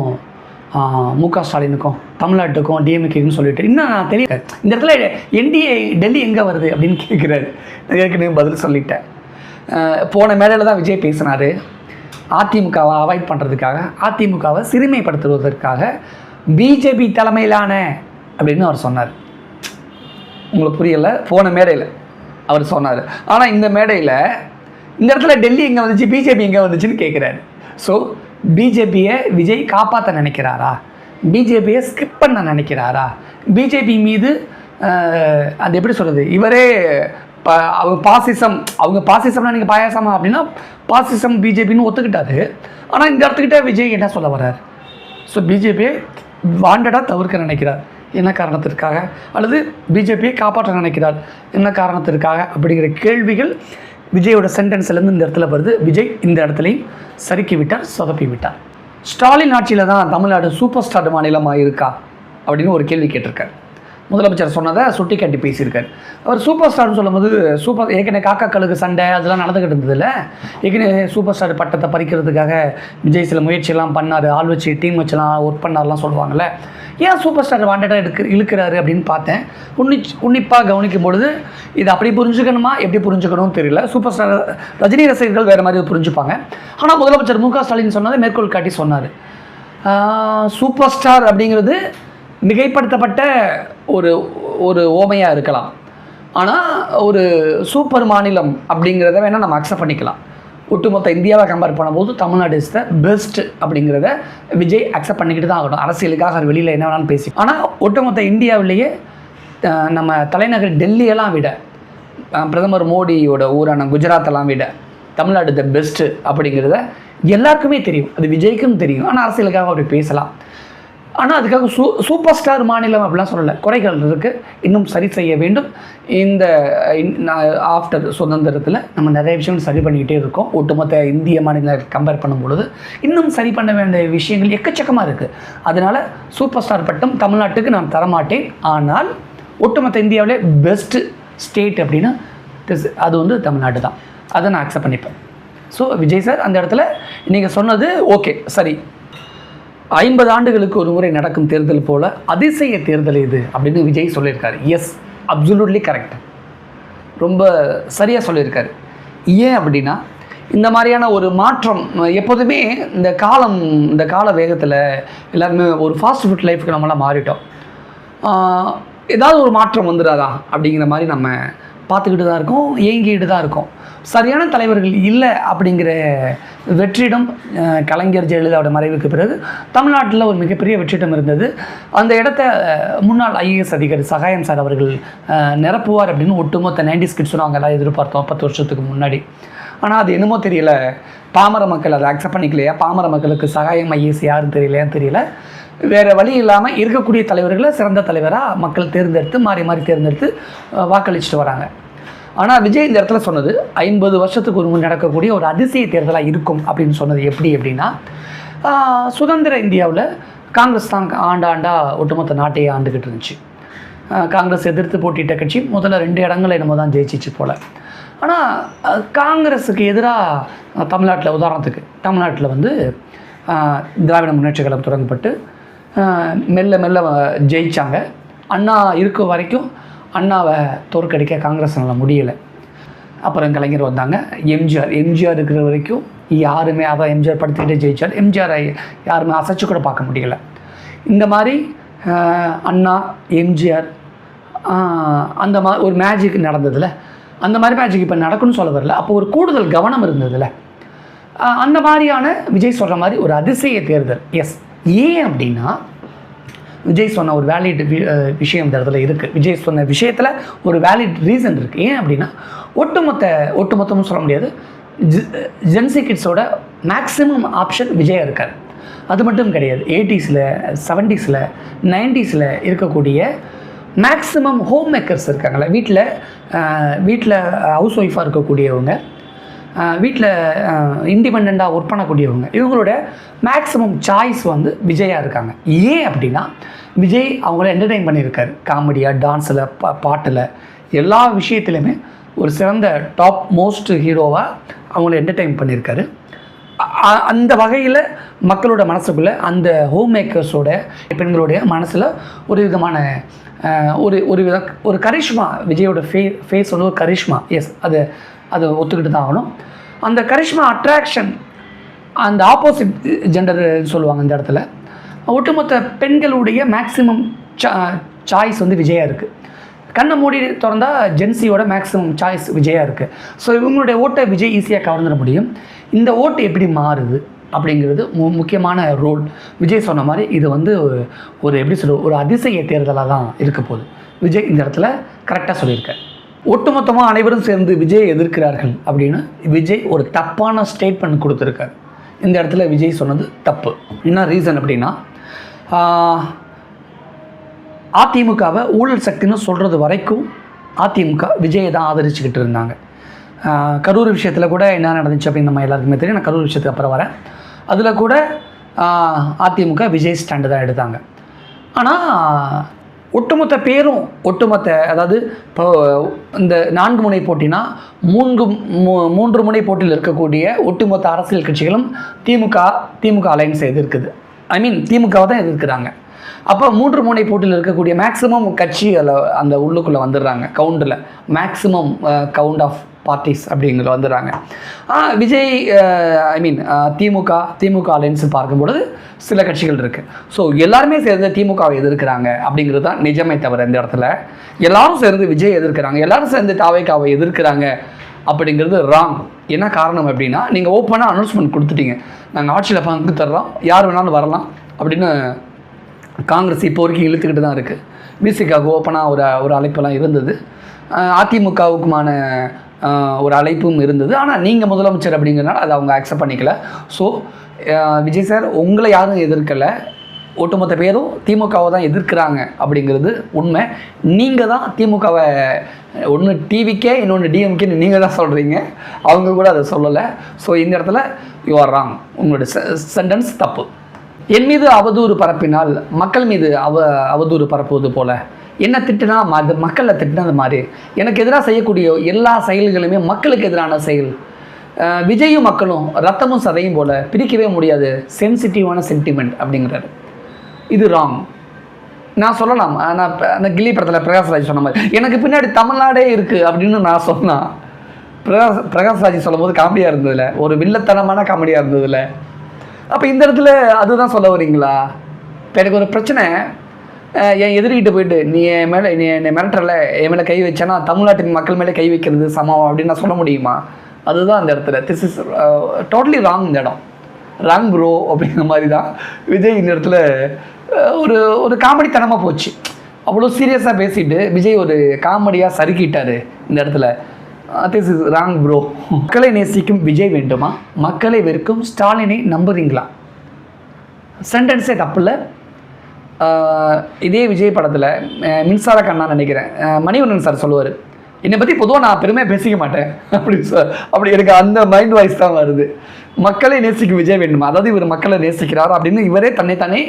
மு க ஸ்டாலினுக்கும் தமிழ்நாட்டுக்கும் டிஎம்கேன்னு சொல்லிட்டு இன்னும் நான் தெரியல. இந்த இடத்துல என்டிஏ டெல்லி எங்கே வருது அப்படின்னு கேட்குறாரு. ஏற்கனவே பதில் சொல்லிட்டேன். போன மேடையில் தான் விஜய் பேசினார். அதிமுகவை அவாய்ட் பண்ணுறதுக்காக, அதிமுகவை சிறுமைப்படுத்துவதற்காக பிஜேபி தலைமையிலான அப்படின்னு அவர் சொன்னார். உங்களுக்கு புரியலை? போன மேடையில் அவர் சொன்னார். ஆனால் இந்த மேடையில் இந்த இடத்துல டெல்லி எங்கே வந்துச்சு, பிஜேபி எங்கே வந்துச்சுன்னு கேட்குறாரு. ஸோ பிஜேபியை விஜய் காப்பாற்ற நினைக்கிறாரா? பிஜேபியை ஸ்கிப் பண்ண நினைக்கிறாரா? பிஜேபி மீது அது எப்படி சொல்கிறது, இவரே அவங்க பாசிசம்னா நீங்கள் பாயாசமா அப்படின்னா பாசிசம் பிஜேபின்னு ஒத்துக்கிட்டாரு. ஆனால் இந்த இடத்துக்கிட்ட விஜய் என்ன சொல்ல வர்றார்? ஸோ பிஜேபியை வாண்டடாக தவிர்க்க நினைக்கிறார் என்ன காரணத்திற்காக, அல்லது பிஜேபியை காப்பாற்ற நினைக்கிறார் என்ன காரணத்திற்காக அப்படிங்கிற கேள்விகள் விஜயோட சென்டென்ஸ்லேருந்து இந்த இடத்துல வருது. விஜய் இந்த இடத்துலையும் சறுக்கி விட்டார், சொதப்பி விட்டார். ஸ்டாலின் ஆட்சியில் தான் தமிழ்நாடு சூப்பர் ஸ்டார் மாநிலமாக இருக்கா அப்படின்னு ஒரு கேள்வி கேட்டிருக்கார். முதலமைச்சர் சொன்னதை சுட்டி காட்டி பேசியிருக்கார். அவர் சூப்பர் ஸ்டார்னு சொல்லும்போது ஏற்கனவே காக்காக்களுக்கு சண்டை அதெல்லாம் நடந்துக்கிட்டு இருந்ததில்ல. ஏற்கனவே சூப்பர் ஸ்டார் பட்டத்தை பறிக்கிறதுக்காக விஜய் சில முயற்சியெல்லாம் பண்ணார், ஆள் வச்சு டீம் வச்சுலாம் ஒர்க் பண்ணார்லாம் சொல்லுவாங்கள்ல. ஏன் சூப்பர் ஸ்டார் வாண்டடாக இழுக்கிறாரு அப்படின்னு பார்த்தேன். உன்னிப்பாக கவனிக்கும் பொழுது இது அப்படி புரிஞ்சுக்கணுமா எப்படி புரிஞ்சுக்கணும்னு தெரியல. சூப்பர் ஸ்டார் ரஜினி ரசிகர்கள் வேறு மாதிரி புரிஞ்சுப்பாங்க. ஆனால் முதலமைச்சர் மு க ஸ்டாலின் சொன்னதை மேற்கோள் காட்டி சொன்னார். சூப்பர் ஸ்டார் அப்படிங்கிறது மிகைப்படுத்தப்பட்ட ஒரு ஓமையாக இருக்கலாம். ஆனால் ஒரு சூப்பர் மாநிலம் அப்படிங்கிறத வேணால் நம்ம அக்செப்ட் பண்ணிக்கலாம். ஒட்டுமொத்த இந்தியாவை கம்பேர் பண்ணும்போது தமிழ்நாடு இஸ் த பெஸ்ட் அப்படிங்கிறத விஜய் அக்செப்ட் பண்ணிக்கிட்டு தான் ஆகணும். அரசியலுக்காக வெளியில் என்ன வேணாலும் பேசி. ஆனால் ஒட்டுமொத்த இந்தியாவிலேயே நம்ம தலைநகர் டெல்லியெல்லாம் விட, பிரதமர் மோடியோட ஊரான குஜராத்தெல்லாம் விட தமிழ்நாடு த பெஸ்ட்டு அப்படிங்கிறத எல்லாருக்குமே தெரியும். அது விஜய்க்கும் தெரியும். ஆனால் அரசியலுக்காக அப்படி பேசலாம். ஆனால் அதுக்காக சூப்பர் ஸ்டார் மாநிலம் அப்படிலாம் சொல்லலை. குறைகள் இருக்குது, இன்னும் சரி செய்ய வேண்டும். இந்த ஆஃப்டர் சுதந்திரத்தில் நம்ம நிறைய விஷயங்கள் சரி பண்ணிக்கிட்டே இருக்கோம். ஒட்டுமொத்த இந்திய மாநிலங்களை கம்பேர் பண்ணும்பொழுது இன்னும் சரி பண்ண வேண்டிய விஷயங்கள் எக்கச்சக்கமாக இருக்குது. அதனால் சூப்பர் ஸ்டார் பட்டம் தமிழ்நாட்டுக்கு நான் தரமாட்டேன். ஆனால் ஒட்டுமொத்த இந்தியாவிலே பெஸ்ட்டு ஸ்டேட் அப்படின்னா அது தமிழ்நாடு தான். அதை நான் அக்செப்ட் பண்ணிப்பேன். ஸோ விஜய் சார் அந்த இடத்துல நீங்கள் சொன்னது ஓகே, சரி. 50 ஆண்டுகளுக்கு ஒரு முறை நடக்கும் தேர்தல் போல் அதிசய தேர்தல் இது அப்படின்னு விஜய் சொல்லியிருக்காரு. Yes, absolutely correct. ரொம்ப சரியாக சொல்லியிருக்காரு. ஏன் அப்படின்னா இந்த மாதிரியான ஒரு மாற்றம் எப்போதுமே இந்த கால வேகத்தில் எல்லாருமே ஒரு ஃபாஸ்ட் ஃபுட் லைஃப்க்கு நம்மளாம் மாறிட்டோம். ஏதாவது ஒரு மாற்றம் வந்துடாதா அப்படிங்கிற மாதிரி நம்ம பார்த்துக்கிட்டு தான் இருக்கோம், ஏங்கிட்டு தான் இருக்கோம். சரியான தலைவர்கள் இல்லை அப்படிங்கிற வெற்றிடம் கலைஞர் ஜெயலலிதாவோட மறைவுக்கு பிறகு தமிழ்நாட்டில் ஒரு மிகப்பெரிய வெற்றிடம் இருந்தது. அந்த இடத்த முன்னாள் ஐஏஎஸ் அதிகாரி சகாயம் சார் அவர்கள் நிரப்புவார் அப்படின்னு ஒட்டுமொத்த 90s கிட்ஸும் நாங்கள் எல்லாம் எதிர்பார்த்தோம் 10 வருஷத்துக்கு முன்னாடி. ஆனால் அது என்னமோ தெரியல, பாமர மக்கள் அதை அக்செப்ட் பண்ணிக்கலையா, பாமர மக்களுக்கு சகாயம் ஐஏஎஸ் யாரும் தெரியலையான்னு தெரியல. வேறு வழி இல்லாமல் இருக்கக்கூடிய தலைவர்களை சிறந்த தலைவராக மக்கள் தேர்ந்தெடுத்து மாறி மாறி தேர்ந்தெடுத்து வாக்களிச்சுட்டு வராங்க. ஆனால் விஜய் இந்த இடத்துல சொன்னது 50 வருஷத்துக்கு ஒரு முன் நடக்கக்கூடிய ஒரு அதிசய தேர்தலாக இருக்கும் அப்படின்னு சொன்னது எப்படி அப்படின்னா, சுதந்திர இந்தியாவில் காங்கிரஸ் தான் ஆண்டா ஒட்டுமொத்த நாட்டையே ஆண்டுக்கிட்டு இருந்துச்சு. காங்கிரஸ் எதிர்த்து போட்டியிட்ட கட்சி முதல்ல 2 இடங்களை நம்ம தான் ஜெயிச்சிச்சு போல். ஆனால் காங்கிரஸுக்கு எதிராக தமிழ்நாட்டில், உதாரணத்துக்கு தமிழ்நாட்டில் வந்து திராவிட முன்னேற்ற கழகம் தொடங்கப்பட்டு மெல்ல மெல்ல ஜெயித்தாங்க. அண்ணா இருக்க வரைக்கும் அண்ணாவை தோற்கடிக்க காங்கிரஸ்னால முடியலை. அப்புறம் கலைஞர் வந்தாங்க, எம்ஜிஆர் இருக்கிற வரைக்கும் யாருமே, அதான் எம்ஜிஆர் படுத்துக்கிட்டே ஜெயிச்சார். எம்ஜிஆரை யாருமே அசைச்சு கூட பார்க்க முடியலை. இந்த மாதிரி அண்ணா, எம்ஜிஆர், அந்த மாதிரி ஒரு மேஜிக் நடந்ததில்ல, அந்த மாதிரி மேஜிக் இப்போ நடக்குன்னு சொல்ல வரல. அப்போ ஒரு கூடுதல் கவனம் இருந்ததில்ல. அந்த மாதிரியான விஜய் சொல்கிற மாதிரி ஒரு அதிசய தேர்தல். எஸ், ஏன் அப்படின்னா விஜய் சொன்ன ஒரு வேலிட் விஷயம் இந்த இடத்துல இருக்குது. விஜய் சொன்ன விஷயத்தில் ஒரு வேலிட் ரீசன் இருக்குது. ஏன் அப்படின்னா ஒட்டுமொத்தமும் சொல்ல முடியாது, ஜென்சி கிட்ஸோட மேக்ஸிமம் ஆப்ஷன் விஜய் இருக்கார். அது மட்டும் கிடையாது, 80s, 70s, 90s இருக்கக்கூடிய மேக்ஸிமம் ஹோம் மேக்கர்ஸ் இருக்காங்களே, வீட்டில் ஹவுஸ் ஒய்ஃபாக இருக்கக்கூடியவங்க, வீட்டில் இண்டிபெண்ட்டாக ஒர்க் பண்ணக்கூடியவங்க, இவங்களோட மேக்ஸிமம் சாய்ஸ் வந்து விஜயாக இருக்காங்க. ஏன் அப்படின்னா விஜய் அவங்கள என்டர்டெயின் பண்ணியிருக்காரு. காமெடியாக, டான்ஸில், பாட்டில், எல்லா விஷயத்துலையுமே ஒரு சிறந்த டாப் மோஸ்ட் ஹீரோவாக அவங்கள என்டர்டெயின் பண்ணியிருக்காரு. அந்த வகையில் மக்களோட மனசுக்குள்ளே அந்த ஹோம் மேக்கர்ஸோட பெண்களுடைய மனசில் ஒரு விதமான ஒரு கரிஷ்மா, விஜயோட ஃபேஸ் வந்து ஒரு கரிஷ்மா. எஸ், அது ஒத்துக்கிட்டு தான் ஆகணும். அந்த கரிஷ்மா அட்ராக்ஷன், அந்த ஆப்போசிட் ஜெண்டர் சொல்லுவாங்க இந்த இடத்துல, ஒட்டுமொத்த பெண்களுடைய மேக்ஸிமம் சாய்ஸ் வந்து விஜயாக இருக்குது. கண்ணை மூடி திறந்தால் ஜென்சியோட மேக்ஸிமம் சாய்ஸ் விஜயாக இருக்குது. ஸோ இவங்களுடைய ஓட்டை விஜய் ஈஸியாக கவர்ந்துட முடியும். இந்த ஓட்டு எப்படி மாறுது அப்படிங்கிறது முக்கியமான ரோல். விஜய் சொன்ன மாதிரி இது வந்து ஒரு எப்படி ஒரு அதிசய தேர்தலாக தான் இருக்க போகுது. விஜய் இந்த இடத்துல கரெக்டாக சொல்லியிருக்கார். ஒட்டுமொத்தமாக அனைவரும் சேர்ந்து விஜயை எதிர்க்கிறார்கள் அப்படின்னு விஜய் ஒரு தப்பான ஸ்டேட்மெண்ட் கொடுத்துருக்காரு. இந்த இடத்துல விஜய் சொன்னது தப்பு. என்ன ரீசன் அப்படின்னா, அதிமுகவை ஊழல் சக்தின்னு சொல்கிறது வரைக்கும் அதிமுக விஜயை தான் ஆதரிச்சுக்கிட்டு இருந்தாங்க. கரூர் விஷயத்தில் கூட என்ன நடந்துச்சு அப்படின்னு நம்ம எல்லாருக்குமே தெரியும். நான் கரூர் விஷயத்துக்கு அப்புறம் வரேன். அதில் கூட அதிமுக விஜய் ஸ்டாண்டு தான் எடுத்தாங்க. ஆனால் ஒட்டுமொத்த பேரும் அதாவது இப்போ இந்த 4 முனை போட்டினா 3 முனை போட்டியில் இருக்கக்கூடிய ஒட்டுமொத்த அரசியல் கட்சிகளும் திமுக அலைன்ஸ் எதிர்க்குது. திமுகவை தான் எதிர்க்கிறாங்க. அப்போ 3 முனை போட்டியில் இருக்கக்கூடிய மேக்ஸிமம் கட்சி அந்த உள்ளுக்குள்ளே வந்துடுறாங்க. கவுண்டில் மேக்ஸிமம் கவுண்ட் ஆஃப் பார்ட்டிஸ் அப்படிங்கிற வந்துடுறாங்க. விஜய் திமுக அலைன்ஸ் பார்க்கும்பொழுது சில கட்சிகள் இருக்குது. ஸோ எல்லாருமே சேர்ந்து திமுகவை எதிர்க்கிறாங்க அப்படிங்கிறது தான் நிஜமே தவிர, இந்த இடத்துல எல்லாரும் சேர்ந்து விஜய் எதிர்க்கிறாங்க, எல்லாரும் சேர்ந்து தாவேகாவை எதிர்க்கிறாங்க அப்படிங்கிறது ராங். என்ன காரணம் அப்படின்னா, நீங்கள் ஓப்பனாக அனௌன்ஸ்மெண்ட் கொடுத்துட்டீங்க, நாங்கள் ஆட்சியில் பங்கு தர்றோம், யார் வேணாலும் வரலாம் அப்படின்னு காங்கிரஸ் இப்போ வரைக்கும் இழுத்துக்கிட்டு தான் இருக்குது. பிசிகாவுக்கு ஓப்பனாக ஒரு அழைப்பெல்லாம் இருந்தது, அதிமுகவுக்குமான ஒரு அழைப்பும் இருந்தது. ஆனால் நீங்கள் முதலமைச்சர் அப்படிங்கிறனால அதை அவங்க அக்செப்ட் பண்ணிக்கல. ஸோ விஜய் சார், உங்களை யாரும் எதிர்க்கலை, ஒட்டுமொத்த பேரும் திமுகவை தான் எதிர்க்கிறாங்க அப்படிங்கிறது உண்மை. நீங்கள் தான் திமுகவை ஒன்று டிவிக்கே இன்னொன்று டிஎம்கேன்னு நீங்கள் தான் சொல்கிறீங்க, அவங்க கூட அதை சொல்லலை. ஸோ இந்த இடத்துல யூ ஆர் ராங், உங்களோட சென்டென்ஸ் தப்பு. என் மீது அவதூறு பரப்பினால் மக்கள் மீது அவதூறு பரப்புவது போல, என்ன திட்டுனா அது மக்களை திட்டினது மாதிரி, எனக்கு எதிராக செய்யக்கூடிய எல்லா செயல்களுமே மக்களுக்கு எதிரான செயல். விஜயும் மக்களும் ரத்தமும் சதையும் போல பிரிக்கவே முடியாது, சென்சிட்டிவான சென்டிமெண்ட் அப்படிங்கிறாரு. இது ராங். நான் சொல்லலாம், நான் அந்த கில்லி படத்தில் பிரகாஷ்ராஜ் சொன்ன மாதிரி எனக்கு பின்னாடி தமிழ்நாடே இருக்குது அப்படின்னு நான் சொன்னேன். பிரகாஷ்ராஜ் சொல்லும் போது காமெடியாக இருந்ததில்ல, ஒரு வில்லத்தனமான காமெடியாக இருந்ததில்ல. அப்போ இந்த இடத்துல அதுதான் சொல்ல வரீங்களா? இப்போ எனக்கு ஒரு பிரச்சனை, என் எதிரிகிட்ட போயிட்டு நீ என்னை மிரட்டல, என் மேலே கை வச்சேன்னா தமிழ்நாட்டின் மக்கள் மேலே கை வைக்கிறது சமம் அப்படின்னு நான் சொல்ல முடியுமா? அதுதான் அந்த இடத்துல திஸ் இஸ் டோட்டலி ராங். இந்த இடம் ராங் ப்ரோ அப்படிங்கிற மாதிரி தான் விஜய் இந்த இடத்துல ஒரு காமெடித்தனமாக போச்சு. அவ்வளோ சீரியஸாக பேசிட்டு விஜய் ஒரு காமெடியாக சறுக்கிட்டார் இந்த இடத்துல. This is wrong bro. மக்களை நேசிக்கும் விஜய் வேண்டுமா, மக்களை வெறுக்கும் ஸ்டாலினை நம்புறீங்களா? சென்டென்ஸே தப்பு இல்லை. இதே விஜய் படத்தில் மின்சார கண்ணா நினைக்கிறேன், மணிவண்ணன் சார் சொல்லுவார், என்னை பற்றி பொதுவாக நான் பெருமையாக பேசிக்க மாட்டேன் அப்படின்னு சார். அப்படி எனக்கு அந்த மைண்ட் வாய்ஸ் தான் வருது. மக்களை நேசிக்கும் விஜய் வேண்டுமா, அதாவது இவர் மக்களை நேசிக்கிறார் அப்படின்னு இவரே தன்னைத்தானே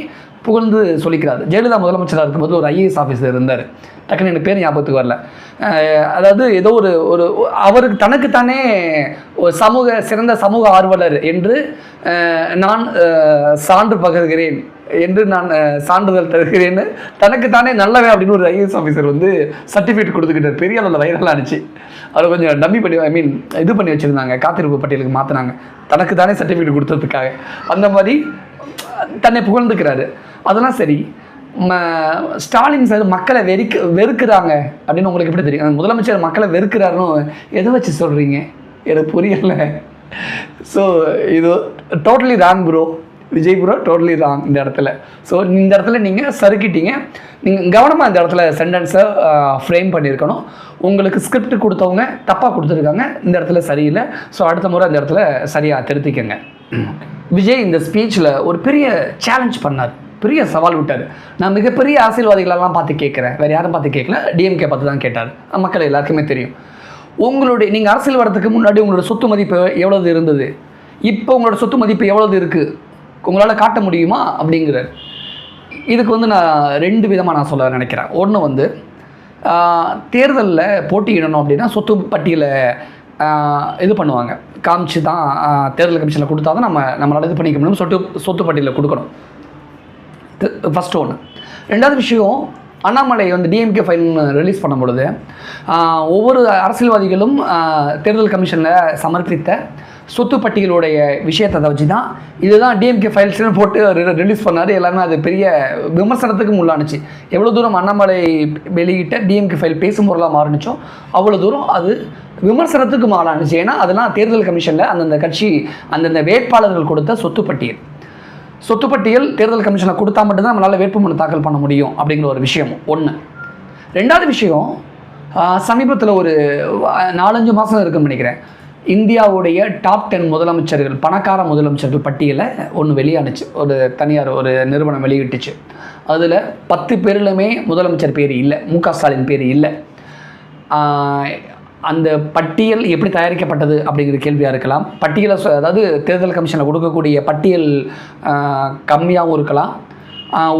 புகழ்ந்து சொல்லிக்கிறார். ஜெயலலிதா முதலமைச்சராக இருக்கும்போது ஒரு ஐஏஎஸ் ஆஃபீஸர் இருந்தார், டக்குன்னு எனக்கு பேர் ஞாபகத்துக்கு வரல. அதாவது ஏதோ ஒரு அவருக்கு தனக்குத்தானே ஒரு சிறந்த சமூக ஆர்வலர் என்று நான் சான்று பகிர்கிறேன் என்று நான் சான்றிதழ் தருகிறேன்னு தனக்குத்தானே நல்லவன் அப்படின்னு ஒரு ஐஏஎஸ் ஆஃபீஸர் வந்து சர்டிஃபிகேட் கொடுத்துக்கிட்டார். பெரிய அளவில் வைரலாக இருந்துச்சு. அவர் கொஞ்சம் டம்மி பண்ணி இது பண்ணி வச்சுருந்தாங்க, காத்திருப்பு பட்டியலுக்கு மாற்றினாங்க தனக்கு தானே சர்டிஃபிகேட் கொடுத்ததுக்காக. அந்த மாதிரி தன்னை புகழ்ந்துக்கிறாரு. அதெல்லாம் சரி. ஸ்டாலின் சார் மக்களை வெறுக்கிறாங்க அப்படின்னு உங்களுக்கு எப்படி தெரியும்? முதலமைச்சர் மக்களை வெறுக்கிறாருன்னு எதை வச்சு சொல்கிறீங்க? எனக்கு புரியலை. ஸோ இது totally wrong bro. Vijay bro totally wrong இந்த இடத்துல. ஸோ இந்த இடத்துல நீங்கள் சறுக்கிட்டீங்க. நீங்கள் கவனமாக இந்த இடத்துல சென்டென்ஸை ஃப்ரேம் பண்ணியிருக்கணும். உங்களுக்கு ஸ்கிரிப்ட் கொடுத்தவங்க தப்பாக கொடுத்துருக்காங்க, இந்த இடத்துல சரியில்லை. ஸோ அடுத்த முறை இந்த இடத்துல சரியாக திருத்திக்கங்க. விஜய் இந்த ஸ்பீச்சில் ஒரு பெரிய சேலஞ்ச் பண்ணார், பெரிய சவால் விட்டார். நான் மிகப்பெரிய அரசியல்வாதிகளெல்லாம் பார்த்து கேட்குறேன், வேறு யாரும் பார்த்து கேட்கல, டிஎம்கே பார்த்து தான் கேட்டார். மக்கள் எல்லாருக்குமே தெரியும். நீங்கள் அரசியல் வரதுக்கு முன்னாடி உங்களோட சொத்து மதிப்பு எவ்வளவு இருந்தது, இப்போ உங்களோட சொத்து மதிப்பு எவ்வளவு இருக்குது, உங்களால் காட்ட முடியுமா அப்படிங்கிறார். இதுக்கு வந்து நான் 2 விதமாக நான் சொல்ல நினைக்கிறேன். ஒன்று தேர்தலில் போட்டியிடணும் அப்படின்னா சொத்து பட்டியலை இது பண்ணுவாங்க, காமிச்சு தான் தேர்தல் கமிஷனில் கொடுத்தா தான் நம்மளால் இது பண்ணிக்க முடியும். சொத்து பட்டியலில் கொடுக்கணும். ஃபஸ்ட்டு ஒன்று. ரெண்டாவது விஷயம், அண்ணாமலை வந்து டிஎம்கே ஃபைல் ரிலீஸ் பண்ணும் பொழுது ஒவ்வொரு அரசியல்வாதிகளும் தேர்தல் கமிஷனில் சமர்ப்பித்த சொத்து பட்டியலுடைய விஷயத்தை வச்சு தான் இதுதான் டிஎம்கே ஃபைல்ஸ்னு போட்டு ரிலீஸ் பண்ணார். எல்லாமே அது பெரிய விமர்சனத்துக்கு உள்ளானுச்சு. எவ்வளோ தூரம் அண்ணாமலை வெளியிட்ட டிஎம்கே ஃபைல் பேசும் பொருளாக மாறினுச்சோ அவ்வளோ தூரம் அது விமர்சனத்துக்கு மாறானுச்சு. ஏன்னா அதெல்லாம் தேர்தல் கமிஷனில் அந்தந்த கட்சி அந்தந்த வேட்பாளர்கள் கொடுத்த சொத்து பட்டியல் தேர்தல் கமிஷனில் கொடுத்தா மட்டும்தான் நம்மளால் வேட்புமனு தாக்கல் பண்ண முடியும் அப்படிங்கிற ஒரு விஷயம் ஒன்று. ரெண்டாவது விஷயம், சமீபத்தில் ஒரு 4-5 மாதம் இருக்குன்னு நினைக்கிறேன், இந்தியாவுடைய டாப் 10 முதலமைச்சர்கள், பணக்கார முதலமைச்சர்கள் பட்டியலை ஒன்று வெளியானுச்சு. ஒரு தனியார் ஒரு நிறுவனம் வெளியிட்டுச்சு. அதில் 10 பேர்லையுமே முதலமைச்சர் பேர் இல்லை, முக ஸ்டாலின் பேர் இல்லை. அந்த பட்டியல் எப்படி தயாரிக்கப்பட்டது அப்படிங்கிற கேள்வியாக இருக்கலாம். பட்டியலை அதாவது தேர்தல் கமிஷனில் கொடுக்கக்கூடிய பட்டியல் கம்மியாகவும் இருக்கலாம்,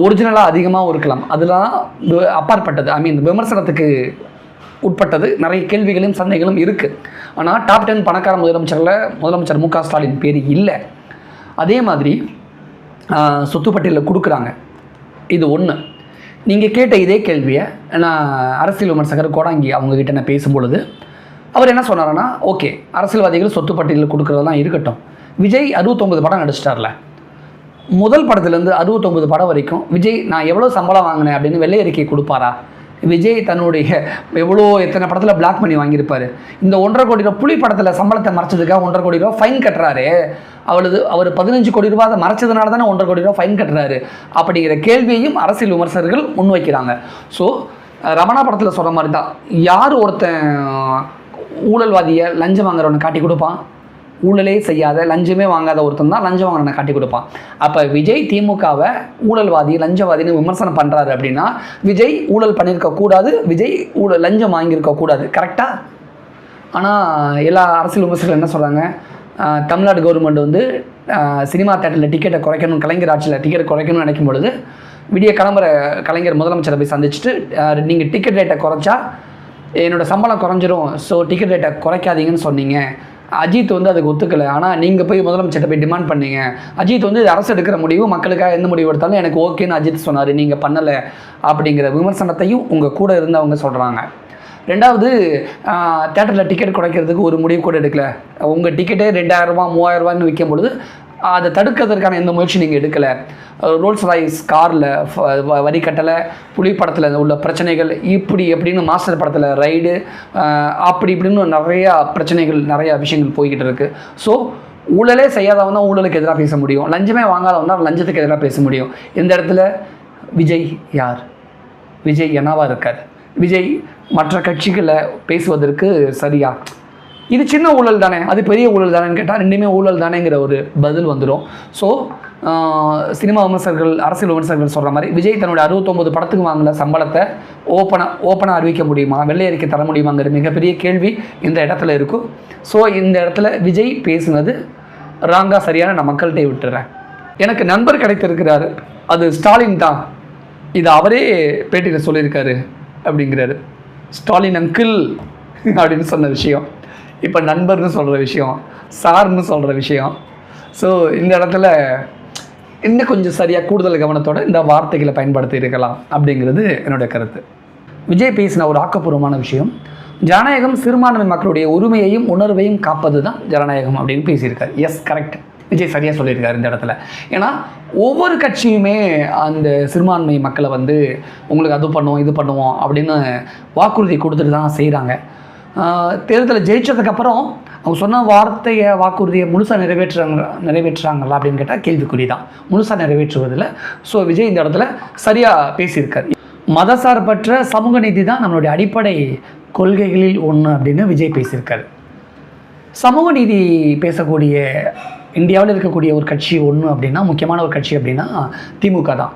ஒரிஜினலாக அதிகமாகவும் இருக்கலாம். அதெல்லாம் அப்பாற்பட்டது, விமர்சனத்துக்கு உட்பட்டது. நிறைய கேள்விகளும் சந்தைகளும் இருக்குது. ஆனால் டாப் 10 பணக்கார முதலமைச்சர் முக ஸ்டாலின் பேர் இல்லை. அதே மாதிரி சொத்து பட்டியலில் கொடுக்குறாங்க. இது ஒன்று. நீங்கள் கேட்ட இதே கேள்வியை நான் அரசியல் விமர்சகர் கோடாங்கி அவங்கக்கிட்ட நான் பேசும்பொழுது அவர் என்ன சொன்னார்னா, ஓகே அரசியல்வாதிகள் சொத்து பட்டியலில் கொடுக்குறதெல்லாம் இருக்கட்டும், விஜய் 69 படம் நடிச்சிட்டார்ல, முதல் படத்துலேருந்து 69 படம் வரைக்கும் விஜய் நான் எவ்வளோ சம்பளம் வாங்கினேன் அப்படின்னு வெள்ளை அறிக்கை கொடுப்பாரா? விஜய் தன்னுடைய எத்தனை படத்தில் பிளாக் பண்ணி வாங்கியிருப்பார். இந்த 1.5 கோடி ரூபா புலி படத்தில் சம்பளத்தை மறைச்சதுக்காக 1.5 கோடி ரூபா ஃபைன் கட்டுறாரு. அவர் 15 கோடி ரூபா அதை மறைச்சதுனால தானே 1.5 கோடி ரூபா ஃபைன் கட்டுறாரு அப்படிங்கிற கேள்வியையும் அரசியல் விமர்சகர்கள் முன்வைக்கிறாங்க. ஸோ ரமணா படத்தில் சொல்கிற மாதிரி தான், யார் ஒருத்தன் ஊழல்வாதியை லஞ்சம் வாங்குறவனை காட்டி கொடுப்பான்? ஊழலே செய்யாத லஞ்சமே வாங்காத ஒருத்தன் தான் லஞ்சம் வாங்குறவனை காட்டி கொடுப்பான். அப்போ விஜய் திமுகவை ஊழல்வாதி லஞ்சவாதின்னு விமர்சனம் பண்ணுறாரு அப்படின்னா விஜய் ஊழல் பண்ணியிருக்கக்கூடாது, விஜய் லஞ்சம் வாங்கியிருக்கக்கூடாது. கரெக்டாக? ஆனால் எல்லா அரசியல் விமர்சகர்கள் என்ன சொல்கிறாங்க, தமிழ்நாடு கவர்மெண்ட் வந்து சினிமா தேட்டரில் டிக்கெட்டை குறைக்கணும், கலைஞர் ஆட்சியில் டிக்கெட்டை குறைக்கணும்னு நினைக்கும் பொழுது விடிய கிளம்புற கலைஞர் முதலமைச்சரை போய் சந்திச்சுட்டு நீங்கள் டிக்கெட் ரேட்டை குறைச்சா என்னோடய சம்பளம் குறைஞ்சிரும், ஸோ டிக்கெட் ரேட்டை குறைக்காதீங்கன்னு சொன்னீங்க. அஜித் வந்து அதுக்கு ஒத்துக்கலை, ஆனால் நீங்கள் போய் முதலமைச்சர்கிட்ட போய் டிமாண்ட் பண்ணீங்க. அஜித் வந்து அரசு எடுக்கிற முடிவு மக்களுக்காக எந்த முடிவு எடுத்தாலும் எனக்கு ஓகேன்னு அஜித் சொன்னார், நீங்கள் பண்ணலை அப்படிங்கிற விமர்சனத்தையும் உங்கள் கூட இருந்தவங்க சொல்கிறாங்க. ரெண்டாவது, தேட்டரில் டிக்கெட் குறைக்கிறதுக்கு ஒரு முடிவு கூட எடுக்கலை. உங்கள் டிக்கெட்டே 2000 ரூபா 3000 ரூபான்னு விற்கும் பொழுது அதை தடுக்கிறதுக்கான எந்த முயற்சி நீங்கள் எடுக்கலை. ரோல்ஸ் ராய்ஸ் காரில் வரி கட்டலை, புலி படத்தில் உள்ள பிரச்சனைகள் இப்படி எப்படின்னு மாஸ்டர் படத்தில் ரைடு அப்படி இப்படின்னு நிறையா பிரச்சனைகள் நிறையா விஷயங்கள் போய்கிட்டு இருக்குது. ஸோ ஊழலே செய்யாதவன் தான் ஊழலுக்கு எதிராக பேச முடியும், லஞ்சமே வாங்காதவன் தான் லஞ்சத்துக்கு எதிராக பேச முடியும். இந்த இடத்துல விஜய் யார்? விஜய் என்னவா இருக்கார்? விஜய் மற்ற கட்சிகளை பேசுவதற்கு சரியா? இது சின்ன ஊழல் தானே, அது பெரிய ஊழல் தானேன்னு கேட்டால் ரெண்டுமே ஊழல் தானேங்கிற ஒரு பதில் வந்துடும். ஸோ சினிமா விமர்சகர்கள், அரசியல் விமர்சகர்கள் சொல்கிற மாதிரி விஜய் தன்னுடைய 69 படத்துக்கு வாங்கின சம்பளத்தை ஓப்பனாக அறிவிக்க முடியுமா, வெள்ளை அறிக்கை தர முடியுமாங்கிற மிகப்பெரிய கேள்வி இந்த இடத்துல இருக்கும். ஸோ இந்த இடத்துல விஜய் பேசுனது ராங்கா சரியான நான் மக்கள்கிட்ட விட்டுறேன். எனக்கு நண்பர் கிடைத்திருக்கிறாரு, அது ஸ்டாலின் தான், இது அவரே பேட்டியில் சொல்லியிருக்காரு அப்படிங்கிறாரு. ஸ்டாலின் அங்கிள் அப்படின்னு சொன்ன விஷயம், இப்போ நண்பர்னு சொல்கிற விஷயம், சார்னு சொல்கிற விஷயம். ஸோ இந்த இடத்துல இன்னும் கொஞ்சம் சரியாக கூடுதல் கவனத்தோடு இந்த வார்த்தைகளை பயன்படுத்தி இருக்கலாம் அப்படிங்கிறது என்னுடைய கருத்து. விஜய் பேசின ஒரு ஆக்கப்பூர்வமான விஷயம், ஜனநாயகம் சிறுபான்மை மக்களுடைய உரிமையையும் உணர்வையும் காப்பது தான் ஜனநாயகம் அப்படின்னு பேசியிருக்காரு. எஸ், கரெக்ட், விஜய் சரியாக சொல்லியிருக்காரு இந்த இடத்துல. ஏன்னா ஒவ்வொரு கட்சியுமே அந்த சிறுபான்மை மக்களை வந்து உங்களுக்கு அது பண்ணுவோம் இது பண்ணுவோம் அப்படின்னு வாக்குறுதி கொடுத்துட்டு தான் செய்கிறாங்க. தேர்தலில் ஜெயித்ததுக்கப்புறம் அவங்க சொன்ன வார்த்தையை வாக்குறுதியை முழுசாக நிறைவேற்றுறாங்களா அப்படின்னு கேட்டால் கேள்விக்குறி தான், முழுசாக நிறைவேற்றுவதில்லை. ஸோ விஜய் இந்த இடத்துல சரியாக பேசியிருக்கார். மதசார்பற்ற சமூக நீதி தான் நம்மளுடைய அடிப்படை கொள்கைகளில் ஒன்று அப்படின்னு விஜய் பேசியிருக்காரு. சமூக நீதி பேசக்கூடிய இந்தியாவில் இருக்கக்கூடிய ஒரு கட்சி ஒன்று அப்படின்னா, முக்கியமான ஒரு கட்சி அப்படின்னா திமுக தான்.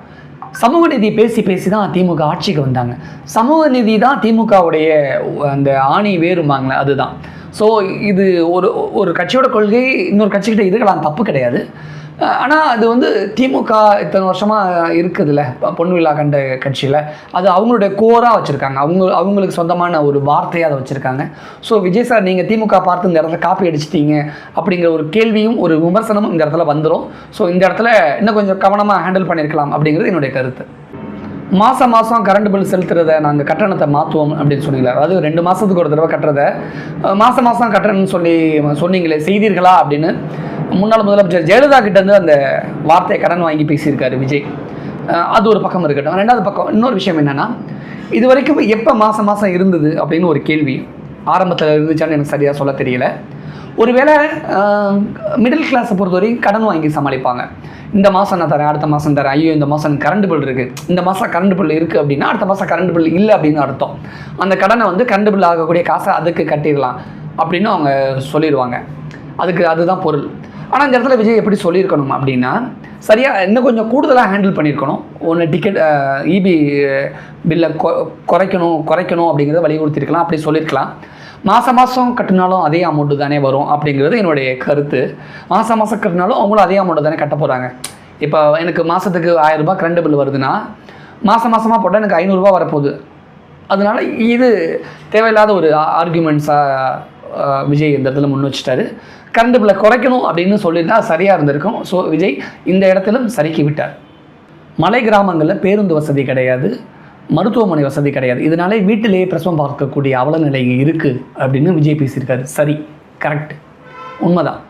சமூக நீதி பேசி பேசி தான் திமுக ஆட்சிக்கு வந்தாங்க. சமூக நீதி தான் திமுகவுடைய அந்த ஆணி வேறுமாங்களே, அதுதான். ஸோ இது ஒரு கட்சியோட கொள்கை இன்னொரு கட்சிக்கிட்ட இருக்கலாம், தப்பு கிடையாது. ஆனால் அது வந்து திமுக இத்தனை வருஷமாக இருக்குதுல்ல, பொன்விழா கண்ட கட்சியில் அது அவங்களுடைய கோராக வச்சுருக்காங்க, அவங்களுக்கு சொந்தமான ஒரு வார்த்தையாக அதை வச்சுருக்காங்க. ஸோ விஜய் சார், நீங்கள் திமுக பார்த்து இந்த இடத்துல காப்பி அடிச்சிட்டீங்க அப்படிங்கிற ஒரு கேள்வியும் ஒரு விமர்சனமும் இந்த இடத்துல வந்துடும். ஸோ இந்த இடத்துல இன்னும் கொஞ்சம் கவனமாக ஹேண்டில் பண்ணியிருக்கலாம் அப்படிங்கிறது என்னுடைய கருத்து. மாதம் கரண்ட் பில் செலுத்துறதை நாங்கள் கட்டணத்தை மாற்றுவோம் அப்படின்னு சொன்னீங்களா, அதாவது 2 மாதத்துக்கு ஒரு தடவை கட்டுறதை மாதம் கட்டணம்னு சொன்னீங்களே, செய்தீர்களா அப்படின்னு முன்னாள் முதலமைச்சர் ஜெயலலிதா கிட்டேருந்து அந்த வார்த்தையை கடன் வாங்கி பேசியிருக்காரு விஜய். அது ஒரு பக்கம் இருக்கட்டும். ரெண்டாவது பக்கம் இன்னொரு விஷயம் என்னென்னா, இது வரைக்கும் எப்போ மாதம் இருந்தது அப்படின்னு ஒரு கேள்வி ஆரம்பத்தில் இருந்துச்சான்னு எனக்கு சரியாக சொல்ல தெரியல. ஒருவேளை மிடில் கிளாஸை பொறுத்தவரைக்கும் கடன் வாங்கி சமாளிப்பாங்க. இந்த மாதம் நான் தரேன், அடுத்த மாதம் தரேன், ஐயோ இந்த மாதம் கரண்ட் பில் இருக்குது, இந்த மாதம் கரண்ட் பில் இருக்குது அப்படின்னா அடுத்த மாதம் கரண்ட் பில் இல்லை அப்படின்னு அர்த்தம். அந்த கடனை வந்து கரண்ட் பில் ஆகக்கூடிய காசை அதுக்கு கட்டிடலாம் அப்படின்னு அவங்க சொல்லிடுவாங்க. அதுதான் பொருள். ஆனால் இந்த இடத்துல விஜய் எப்படி சொல்லியிருக்கணும் அப்படின்னா, சரியாக இன்னும் கொஞ்சம் கூடுதலாக ஹேண்டில் பண்ணியிருக்கணும். ஒன்று டிக்கெட் இபி பில்லை குறைக்கணும் அப்படிங்கிறத வலியுறுத்தியிருக்கலாம், அப்படி சொல்லியிருக்கலாம். மாதம் கட்டினாலும் அதே அமௌண்ட்டு தானே வரும் அப்படிங்கிறது என்னுடைய கருத்து. மாதம் கட்டினாலும் அவங்களும் அதே அமௌண்ட்டு தானே கட்ட போகிறாங்க. இப்போ எனக்கு மாதத்துக்கு 1000 ரூபாய் கரண்ட் பில் வருதுன்னா மாதமாக போட்டால் எனக்கு 500 ரூபா வரப்போகுது. அதனால் இது தேவையில்லாத ஒரு ஆர்குமெண்ட்ஸாக விஜய் இந்த இடத்துல முன் வச்சுட்டாரு. கரண்ட் பில்லை குறைக்கணும் அப்படின்னு சொல்லியிருந்தா சரியாக இருந்திருக்கும். ஸோ விஜய் இந்த இடத்திலும் சறுக்கி விட்டார். மலை கிராமங்களில் பேருந்து வசதி கிடையாது, மருத்துவமனை வசதி கிடையாது, இதனாலே வீட்டிலேயே பிரசவம் பார்க்கக்கூடிய அவல நிலை இருக்குது அப்படின்னு விஜய் பேசியிருக்காரு. சரி, கரெக்ட், உண்மைதான்.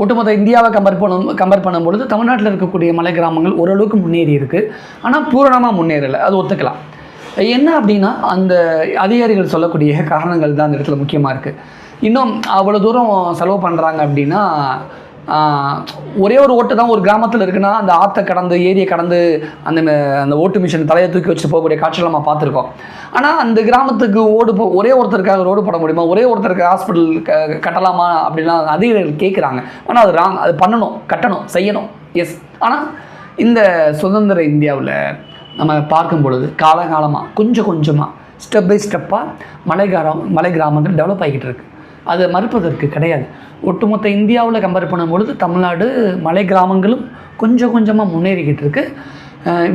ஒட்டுமொத்த இந்தியாவை கம்பேர் பண்ணும்பொழுது தமிழ்நாட்டில் இருக்கக்கூடிய மலை கிராமங்கள் ஓரளவுக்கு முன்னேறி இருக்குது, ஆனால் பூரணமாக முன்னேறலை, அது ஒத்துக்கலாம். என்ன அப்படின்னா, அந்த அதிகாரிகள் சொல்லக்கூடிய காரணங்கள் தான் அந்த இடத்துல முக்கியமாக இருக்குது. இன்னும் அவ்வளோ தூரம் செலவு பண்ணுறாங்க அப்படின்னா, ஒரே ஒரு ஓட்டு தான் ஒரு கிராமத்தில் இருக்குன்னா அந்த ஆற்றை கடந்து ஏரியை கடந்து அந்த ஓட்டு மிஷின் தலையை தூக்கி வச்சு போகக்கூடிய காட்சிகள் நம்ம பார்த்துருக்கோம். ஆனால் அந்த கிராமத்துக்கு ஒரே ஒருத்தருக்காக ரோடு போட முடியுமா, ஒரே ஒருத்தருக்கு ஹாஸ்பிட்டல் கட்டலாமா அப்படின்னா அதிகாரிகள் கேட்குறாங்க. ஆனால் அது ராங், அது பண்ணணும், கட்டணும், செய்யணும். எஸ். ஆனால் இந்த சுதந்திர இந்தியாவில் நம்ம பார்க்கும் பொழுது காலகாலமாக கொஞ்சமாக ஸ்டெப் பை ஸ்டெப்பாக மலை கிராமங்கள் டெவலப் ஆகிக்கிட்டு இருக்குது. அது மறுப்பதற்கு கிடையாது. ஒட்டுமொத்த இந்தியாவில் கம்பேர் பண்ணும்பொழுது தமிழ்நாடு மலை கிராமங்களும் கொஞ்சமாக முன்னேறிக்கிட்டு இருக்கு.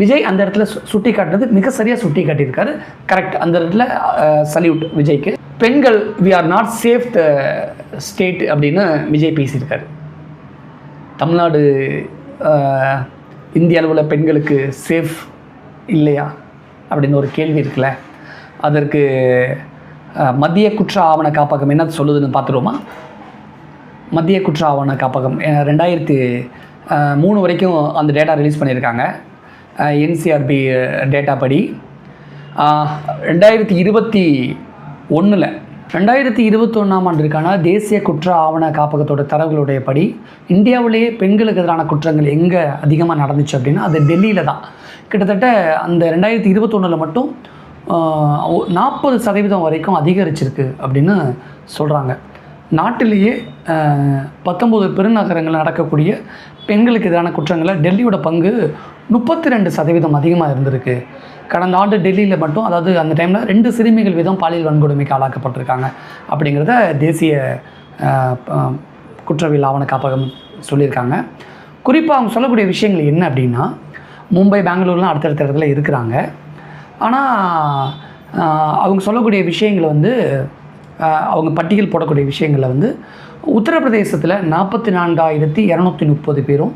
விஜய் அந்த இடத்துல சுட்டி காட்டினது மிக சரியாக சுட்டி காட்டியிருக்காரு. கரெக்ட், அந்த இடத்துல சல்யூட் விஜய்க்கு. பெண்கள் we are not safe the state அப்படின்னு விஜய் பேசியிருக்காரு. தமிழ்நாடு இந்திய அளவில் பெண்களுக்கு சேஃப் இல்லையா அப்படின்னு ஒரு கேள்வி இருக்குல்ல, அதற்கு மத்திய குற்ற ஆவண காப்பகம் என்ன சொல்லுதுன்னு பார்த்துருவோமா? மத்திய குற்ற ஆவண காப்பகம் 2003 வரைக்கும் அந்த டேட்டா ரிலீஸ் பண்ணியிருக்காங்க. என்சிஆர்பி டேட்டா படி 2021 ஆண்டிற்கான தேசிய குற்ற ஆவண காப்பகத்தோட தரவுகளுடைய படி இந்தியாவிலேயே பெண்களுக்கு எதிரான குற்றங்கள் எங்கே அதிகமாக நடந்துச்சு அப்படின்னா அது டெல்லியில் தான். கிட்டத்தட்ட அந்த 2021 மட்டும் 40% வரைக்கும் அதிகரிச்சிருக்கு அப்படின்னு சொல்கிறாங்க. நாட்டிலேயே 19 பெருநகரங்கள் நடக்கக்கூடிய பெண்களுக்கு எதிரான குற்றங்களில் டெல்லியோட பங்கு 32% அதிகமாக இருந்திருக்கு. கடந்த ஆண்டு டெல்லியில் மட்டும், அதாவது அந்த டைமில் 2 சிறுமிகள் வீதம் பாலியல் வன்கொடுமைக்கு ஆளாக்கப்பட்டிருக்காங்க அப்படிங்கிறத தேசிய குற்றவியல் ஆவண காப்பகம் சொல்லியிருக்காங்க. குறிப்பாக அவங்க சொல்லக்கூடிய விஷயங்கள் என்ன அப்படின்னா, மும்பை, பெங்களூர்லாம் அடுத்தடுத்த இடத்துல இருக்கிறாங்க. ஆனால் அவங்க சொல்லக்கூடிய விஷயங்களை வந்து, அவங்க பட்டியல் போடக்கூடிய விஷயங்களில் வந்து உத்தரப்பிரதேசத்தில் 44,230 பேரும்,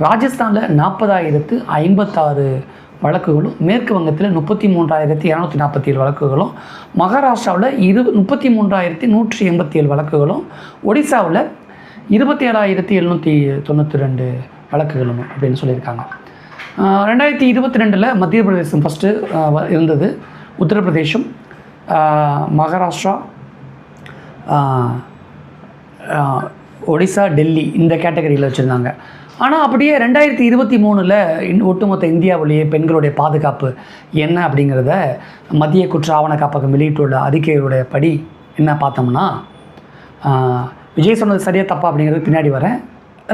ராஜஸ்தானில் 40,056 வழக்குகளும், மேற்கு வங்கத்தில் 33,247 வழக்குகளும், மகாராஷ்டிராவில் 33,187 வழக்குகளும், ஒடிசாவில் 27,792 வழக்குகளும் அப்படின்னு சொல்லியிருக்காங்க. 2022 மத்திய பிரதேசம் ஃபஸ்ட்டு இருந்தது, உத்தரப்பிரதேசம், மகாராஷ்டிரா, ஒடிசா, டெல்லி இந்த கேட்டகரியில் வச்சுருந்தாங்க. ஆனால் அப்படியே 2023 ஒட்டுமொத்த இந்தியாவிலேயே பெண்களுடைய பாதுகாப்பு என்ன அப்படிங்கிறத மத்திய குற்ற ஆவண காப்பகம் வெளியிட்டுள்ள அறிக்கையுடைய படி என்ன பார்த்தோம்னா, விஜய் சொன்னது சரியாக தப்பா அப்படிங்கிறது பின்னாடி வரேன்.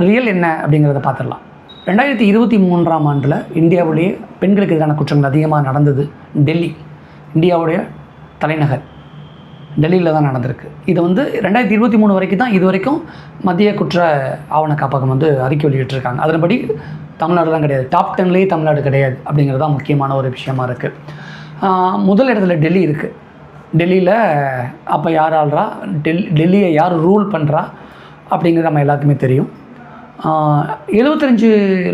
ரியல் என்ன அப்படிங்கிறத பார்த்துடலாம். 2023 ஆண்டில் இந்தியாவிலேயே பெண்களுக்கு எதிரான குற்றங்கள் அதிகமாக நடந்தது டெல்லி, இந்தியாவுடைய தலைநகர் டெல்லியில் தான் நடந்திருக்கு. இது வந்து 2023 வரைக்கும் தான், இது வரைக்கும் மத்திய குற்ற ஆவண காப்பகம் வந்து அறிக்கை வெளியிட்டிருக்காங்க. அதன்படி தமிழ்நாடுலாம் கிடையாது, டாப் 10லேயே தமிழ்நாடு கிடையாது அப்படிங்கிறது தான் முக்கியமான ஒரு விஷயமா இருக்குது. முதல் இடத்துல டெல்லி இருக்குது. டெல்லியில் அப்போ யார் ஆள்றா, டெல்லியை யார் ரூல் பண்ணுறா அப்படிங்கிறது நம்ம எல்லாத்துக்குமே தெரியும். 75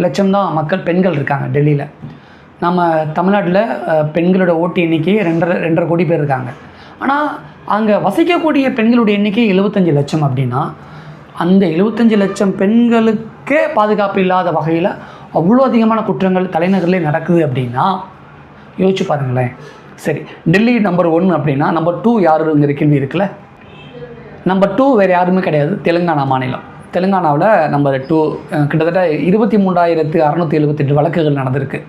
லட்சம் தான் மக்கள் பெண்கள் இருக்காங்க டெல்லியில். நம்ம தமிழ்நாட்டில் பெண்களோட ஓட்டு எண்ணிக்கை 2.5 கோடி பேர் இருக்காங்க. ஆனால் அங்கே வசிக்கக்கூடிய பெண்களுடைய எண்ணிக்கை 75 லட்சம் அப்படின்னா, அந்த 75 லட்சம் பெண்களுக்கே பாதுகாப்பு இல்லாத வகையில் அவ்வளோ அதிகமான குற்றங்கள் தலைநகர்லேயே நடக்குது அப்படின்னா யோசிச்சு பாருங்களேன். சரி, டெல்லி நம்பர் 1 அப்படின்னா நம்பர் 2 யாருங்கிற கேள்வி இருக்குல்ல. நம்பர் 2 வேறு யாருமே கிடையாது, தெலுங்கானா மாநிலம். தெலுங்கானாவில் நம்பர் 2 கிட்டத்தட்ட 23,678 வழக்குகள் நடந்திருக்கு.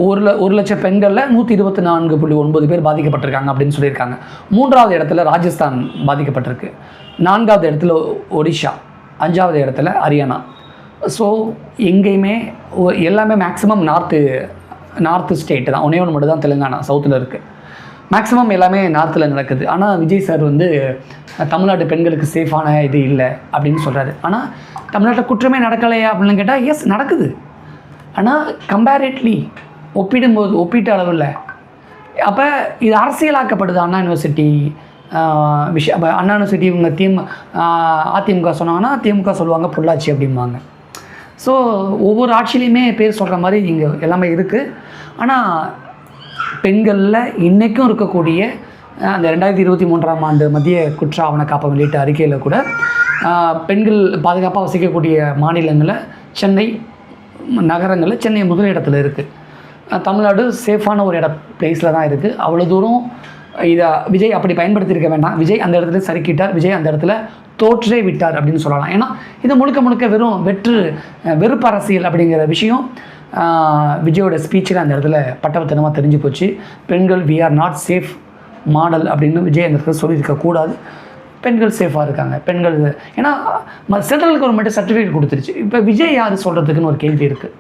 1 லட்சம் பெண்களில் 124.9 பேர் பாதிக்கப்பட்டிருக்காங்க அப்படின்னு சொல்லியிருக்காங்க. 3வது இடத்துல ராஜஸ்தான் பாதிக்கப்பட்டிருக்கு, 4வது இடத்துல ஒடிஷா, 5வது இடத்துல ஹரியானா. ஸோ எங்கேயுமே எல்லாமே மேக்ஸிமம் நார்த்து ஸ்டேட்டு தான். ஒன்று மட்டும் தான் தெலுங்கானா சவுத்தில் இருக்குது. மேக்ஸிமம் எல்லாமே நார்த்தில் நடக்குது. ஆனால் விஜய் சார் வந்து தமிழ்நாட்டு பெண்களுக்கு சேஃபான இது இல்லை அப்படின்னு சொல்கிறாரு. ஆனால் தமிழ்நாட்டில் குற்றமே நடக்கலையா அப்படின்னு கேட்டால் எஸ் நடக்குது. ஆனால் கம்பேரிட்லி ஒப்பீட்டு அளவில் அப்போ இது அரசியலாக்கப்படுது. அண்ணா யூனிவர்சிட்டி விஷயம். அப்போ அண்ணா யூனிவர்சிட்டி இவங்க அதிமுக சொன்னாங்கன்னா திமுக சொல்லுவாங்க பொள்ளாச்சி அப்படிம்பாங்க. ஸோ ஒவ்வொரு ஆட்சியிலையுமே பேர் சொல்கிற மாதிரி இங்கே எல்லாமே இருக்குது. ஆனால் பெண்களில் இன்றைக்கும் இருக்கக்கூடிய அந்த 2023 ஆண்டு மத்திய குற்ற ஆவண காப்பகம் வெளியிட்ட அறிக்கையில் கூட பெண்கள் பாதுகாப்பாக வசிக்கக்கூடிய மாநிலங்களில் சென்னை நகரங்களில் சென்னை முதலிடத்தில் இருக்குது. தமிழ்நாடு சேஃபான ஒரு பிளேஸில் தான் இருக்குது. அவ்வளோ தூரம் இதை விஜய் அப்படி பயன்படுத்தியிருக்க வேண்டாம். விஜய் அந்த இடத்துல சறுக்கிட்டார், விஜய் அந்த இடத்துல தோற்றே விட்டார் அப்படின்னு சொல்லலாம். ஏன்னா இது முழுக்க வெறும் வெறுப்பு அரசியல் அப்படிங்கிற விஷயம் விஜயோட ஸ்பீச்சில் அந்த இடத்துல பட்டவத்தனமாக தெரிஞ்சு போச்சு. பெண்கள் we are not safe model அப்படின்னு விஜய் அந்த இடத்துல சொல்லியிருக்கக்கூடாது. பெண்கள் சேஃபாக இருக்காங்க. பெண்கள் ஏன்னா சென்ட்ரல் கவர்மெண்ட்டு சர்டிஃபிகேட் கொடுத்துருச்சு. இப்போ விஜய் யார் சொல்கிறதுக்குன்னு ஒரு கேள்வி இருக்குது.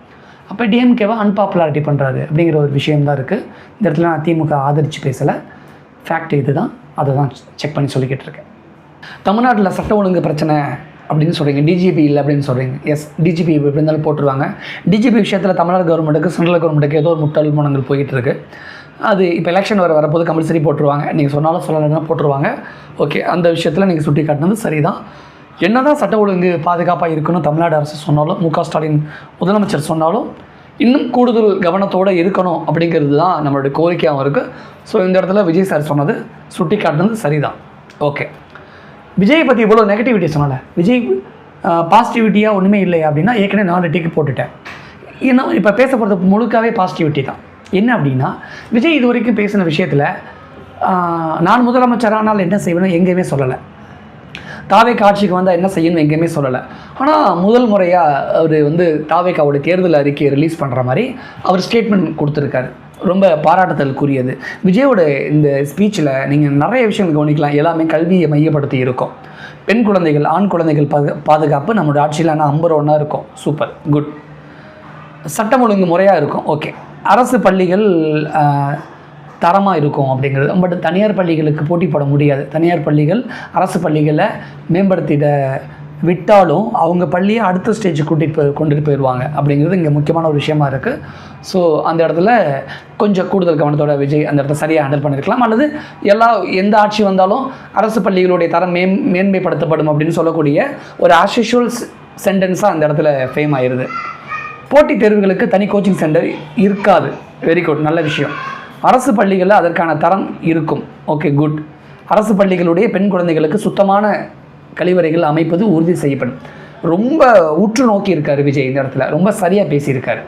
அப்போ டிஎம்கேவை அன்பாப்புலாரிட்டி பண்ணுறாரு அப்படிங்கிற ஒரு விஷயம்தான் இருக்குது. இந்த இடத்துல நான் திமுக ஆதரித்து பேசலை. ஃபேக்ட் இது தான், அதை தான் செக் பண்ணி சொல்லிக்கிட்டு இருக்கேன். தமிழ்நாட்டில் சட்ட ஒழுங்கு பிரச்சனை அப்படின்னு சொல்கிறீங்க, டிஜிபி இல்லை அப்படின்னு சொல்கிறீங்க. எஸ், டிஜிபி எப்படி இருந்தாலும் போட்டுருவாங்க. டிஜிபி விஷயத்தில் தமிழ்நாடு கவர்மெண்ட்டுக்கு சென்ட்ரல் கவர்மெண்ட்டுக்கு ஏதோ ஒரு முட்டாள் மனங்கள் போயிட்டுருக்கு. அது இப்போ எலெக்ஷன் வரப்போது கம்பல்சரி போட்டுருவாங்க. நீங்கள் சொன்னாலும் சொல்லலைன்னா போட்டுருவாங்க. ஓகே, அந்த விஷயத்தில் நீங்கள் சுட்டி காட்டினது சரிதான். என்ன தான் சட்ட ஒழுங்கு பாதுகாப்பாக இருக்கணும் தமிழ்நாடு அரசு சொன்னாலும், மு க ஸ்டாலின் முதலமைச்சர் சொன்னாலும் இன்னும் கூடுதல் கவனத்தோடு இருக்கணும் அப்படிங்கிறது தான் நம்மளுடைய கோரிக்கையாகவும் இருக்குது. ஸோ இந்த இடத்துல விஜய் சார் சொன்னது சுட்டி காட்டினது சரிதான். ஓகே, விஜயை பற்றி இவ்வளோ நெகட்டிவிட்டி சொன்னால விஜய் பாசிட்டிவிட்டியாக ஒன்றுமே இல்லை அப்படின்னா ஏற்கனவே 4 டிக்கு போட்டுட்டேன். இன்னும் இப்போ பேச போகிறது முழுக்காவே பாசிட்டிவிட்டி தான். என்ன அப்படின்னா, விஜய் இது வரைக்கும் பேசின விஷயத்தில் நான் முதலமைச்சரானால் என்ன செய்வேன்னு எங்கேயுமே சொல்லலை. தாவேக்கா ஆட்சிக்கு வந்தால் என்ன செய்யணும் எங்கேயுமே சொல்லலை. ஆனால் முதல் முறையாக அவர் தாவேக்காவோட தேர்தல் அறிக்கையை ரிலீஸ் பண்ணுற மாதிரி அவர் ஸ்டேட்மெண்ட் கொடுத்துருக்காரு. ரொம்ப பாராட்டுதலுக்குரியது. விஜயோட இந்த ஸ்பீச்சில் நீங்கள் நிறைய விஷயங்கள் கவனிக்கலாம். எல்லாமே கல்வியை மையப்படுத்தி இருக்கும். பெண் குழந்தைகள், ஆண் குழந்தைகள் பாதுகாப்பு நம்மளோட ஆட்சியில் ஆனால் நம்பர் 1 இருக்கும். Super, good. சட்டம் ஒழுங்கு முறையாக இருக்கும். ஓகே. அரசு பள்ளிகள் தரமாக இருக்கும் அப்படிங்கிறது. பட் தனியார் பள்ளிகளுக்கு போட்டி போட முடியாது. தனியார் பள்ளிகள் அரசு பள்ளிகளை மேம்படுத்திட விட்டாலும் அவங்க பள்ளியை அடுத்த ஸ்டேஜுக்கு கொண்டுட்டு போயிடுவாங்க அப்படிங்கிறது இங்கே முக்கியமான ஒரு விஷயமா இருக்குது. ஸோ அந்த இடத்துல கொஞ்சம் கூடுதல் கவனத்தோட விஜய் அந்த இடத்த சரியாக ஹேண்டில் பண்ணியிருக்கலாம். அல்லது எந்த ஆட்சி வந்தாலும் அரசு பள்ளிகளுடைய தரம் மேன்மைப்படுத்தப்படும் அப்படின்னு சொல்லக்கூடிய ஒரு ஆஸ்யூஷுவல் சென்டென்ஸாக அந்த இடத்துல ஃபேம் ஆயிடுது. போட்டித் தேர்வுகளுக்கு தனி கோச்சிங் சென்டர் இருக்காது. வெரி குட், நல்ல விஷயம். அரசு பள்ளிகளில் அதற்கான தரம் இருக்கும். Okay, good. அரசு பள்ளிகளுடைய பெண் குழந்தைகளுக்கு சுத்தமான கழிவறைகள் அமைப்பது உறுதி செய்யப்படும். ரொம்ப உற்று நோக்கி இருக்கார் விஜய் இந்த இடத்துல. ரொம்ப சரியாக பேசியிருக்காரு.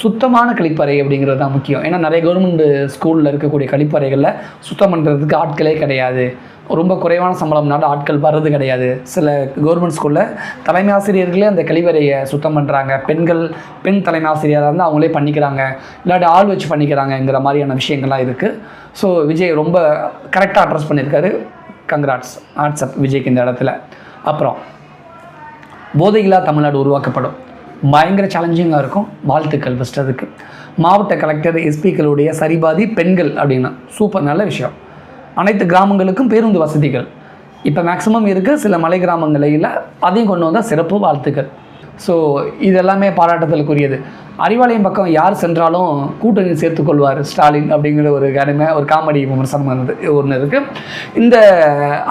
சுத்தமான கழிப்பறை அப்படிங்கிறது தான் முக்கியம். ஏன்னா நிறைய கவர்மெண்ட் ஸ்கூலில் இருக்கக்கூடிய கழிப்பறைகளில் சுத்தம் பண்ணுறதுக்கு ஆட்களே கிடையாது. ரொம்ப குறைவான சம்பளம்னால ஆட்கள் வர்றது கிடையாது. சில கவர்மெண்ட் ஸ்கூலில் தலைமை ஆசிரியர்களே அந்த கழிவறையை சுத்தம் பண்ணுறாங்க. பெண் தலைமை ஆசிரியராக இருந்தால் அவங்களே பண்ணிக்கிறாங்க, இல்லாட்டி ஆள் வச்சு பண்ணிக்கிறாங்கங்கிற மாதிரியான விஷயங்கள்லாம் இருக்குது. ஸோ விஜய் ரொம்ப கரெக்டாக அட்ரஸ் பண்ணியிருக்காரு. கங்க்ராட்ஸ், வாட்ஸ்அப் விஜய்க்கு இந்த இடத்துல. அப்புறம் போதையில்லா தமிழ்நாடு உருவாக்கப்படும். பயங்கர சேலஞ்சிங்காக இருக்கும். வாழ்த்துக்கள் ஃபஸ்ட். அதுக்கு மாவட்ட கலெக்டர், எஸ்பிக்களுடைய சரிபாதி பெண்கள் அப்படின்னா சூப்பர், நல்ல விஷயம். அனைத்து கிராமங்களுக்கும் பேருந்து வசதிகள் இப்போ மேக்ஸிமம் இருக்குது. சில மலை கிராமங்களில் அதையும் கொண்டு வந்தால் சிறப்பு, வாழ்த்துக்கள். ஸோ இதெல்லாமே பாராட்டத்திற்குரியது. அறிவாலயம் பக்கம் யார் சென்றாலும் கூட்டணி சேர்த்துக்கொள்வார் ஸ்டாலின் அப்படிங்கிற ஒரு காமெடி விமர்சனம் ஒன்று இருக்குது.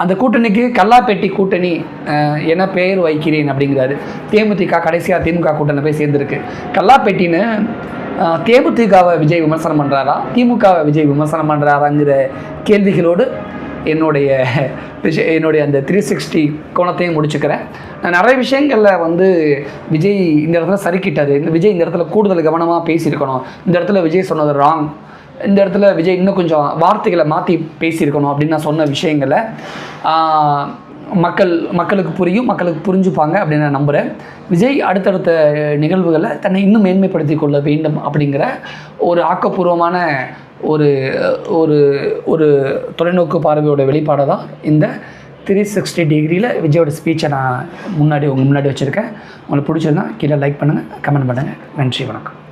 அந்த கூட்டணிக்கு கல்லாப்பேட்டி கூட்டணி என பெயர் வைக்கிறேன் அப்படிங்கிறாரு. தேமுதிக கடைசியாக திமுக கூட்டணி போய் சேர்ந்துருக்கு. கல்லாப்பேட்டின்னு தேமுதிகவை விஜய் விமர்சனம் பண்ணுறாரா, திமுகவை விஜய் விமர்சனம் பண்ணுறாராங்கிற கேள்விகளோடு என்னுடைய அந்த 360 கோணத்தையும் முடிச்சுக்கிறேன். நான் நிறைய விஷயங்களில் விஜய் இந்த இடத்துல சறுக்கிட்டார். விஜய் இந்த இடத்துல கூடுதல் கவனமாக பேசியிருக்கணும். இந்த இடத்துல விஜய் சொன்னது ராங். இந்த இடத்துல விஜய் இன்னும் கொஞ்சம் வார்த்தைகளை மாற்றி பேசியிருக்கணும் அப்படின்னு நான் சொன்ன விஷயங்களை மக்களுக்கு புரியும், மக்களுக்கு புரிஞ்சுப்பாங்க அப்படின்னு நான் நம்புகிறேன். விஜய் அடுத்தடுத்த நிகழ்வுகளை தன்னை இன்னும் மேன்மைப்படுத்தி கொள்ள வேண்டும் அப்படிங்கிற ஒரு ஆக்கப்பூர்வமான ஒரு ஒரு தொலைநோக்கு பார்வையோட வெளிப்பாடை தான் இந்த 360 டிகிரியில் விஜயோட ஸ்பீச்சை நான் உங்கள் முன்னாடி வச்சுருக்கேன். உங்களுக்கு பிடிச்சிருந்தா கீழே லைக் பண்ணுங்கள், கமெண்ட் பண்ணுங்கள். நன்றி, வணக்கம்.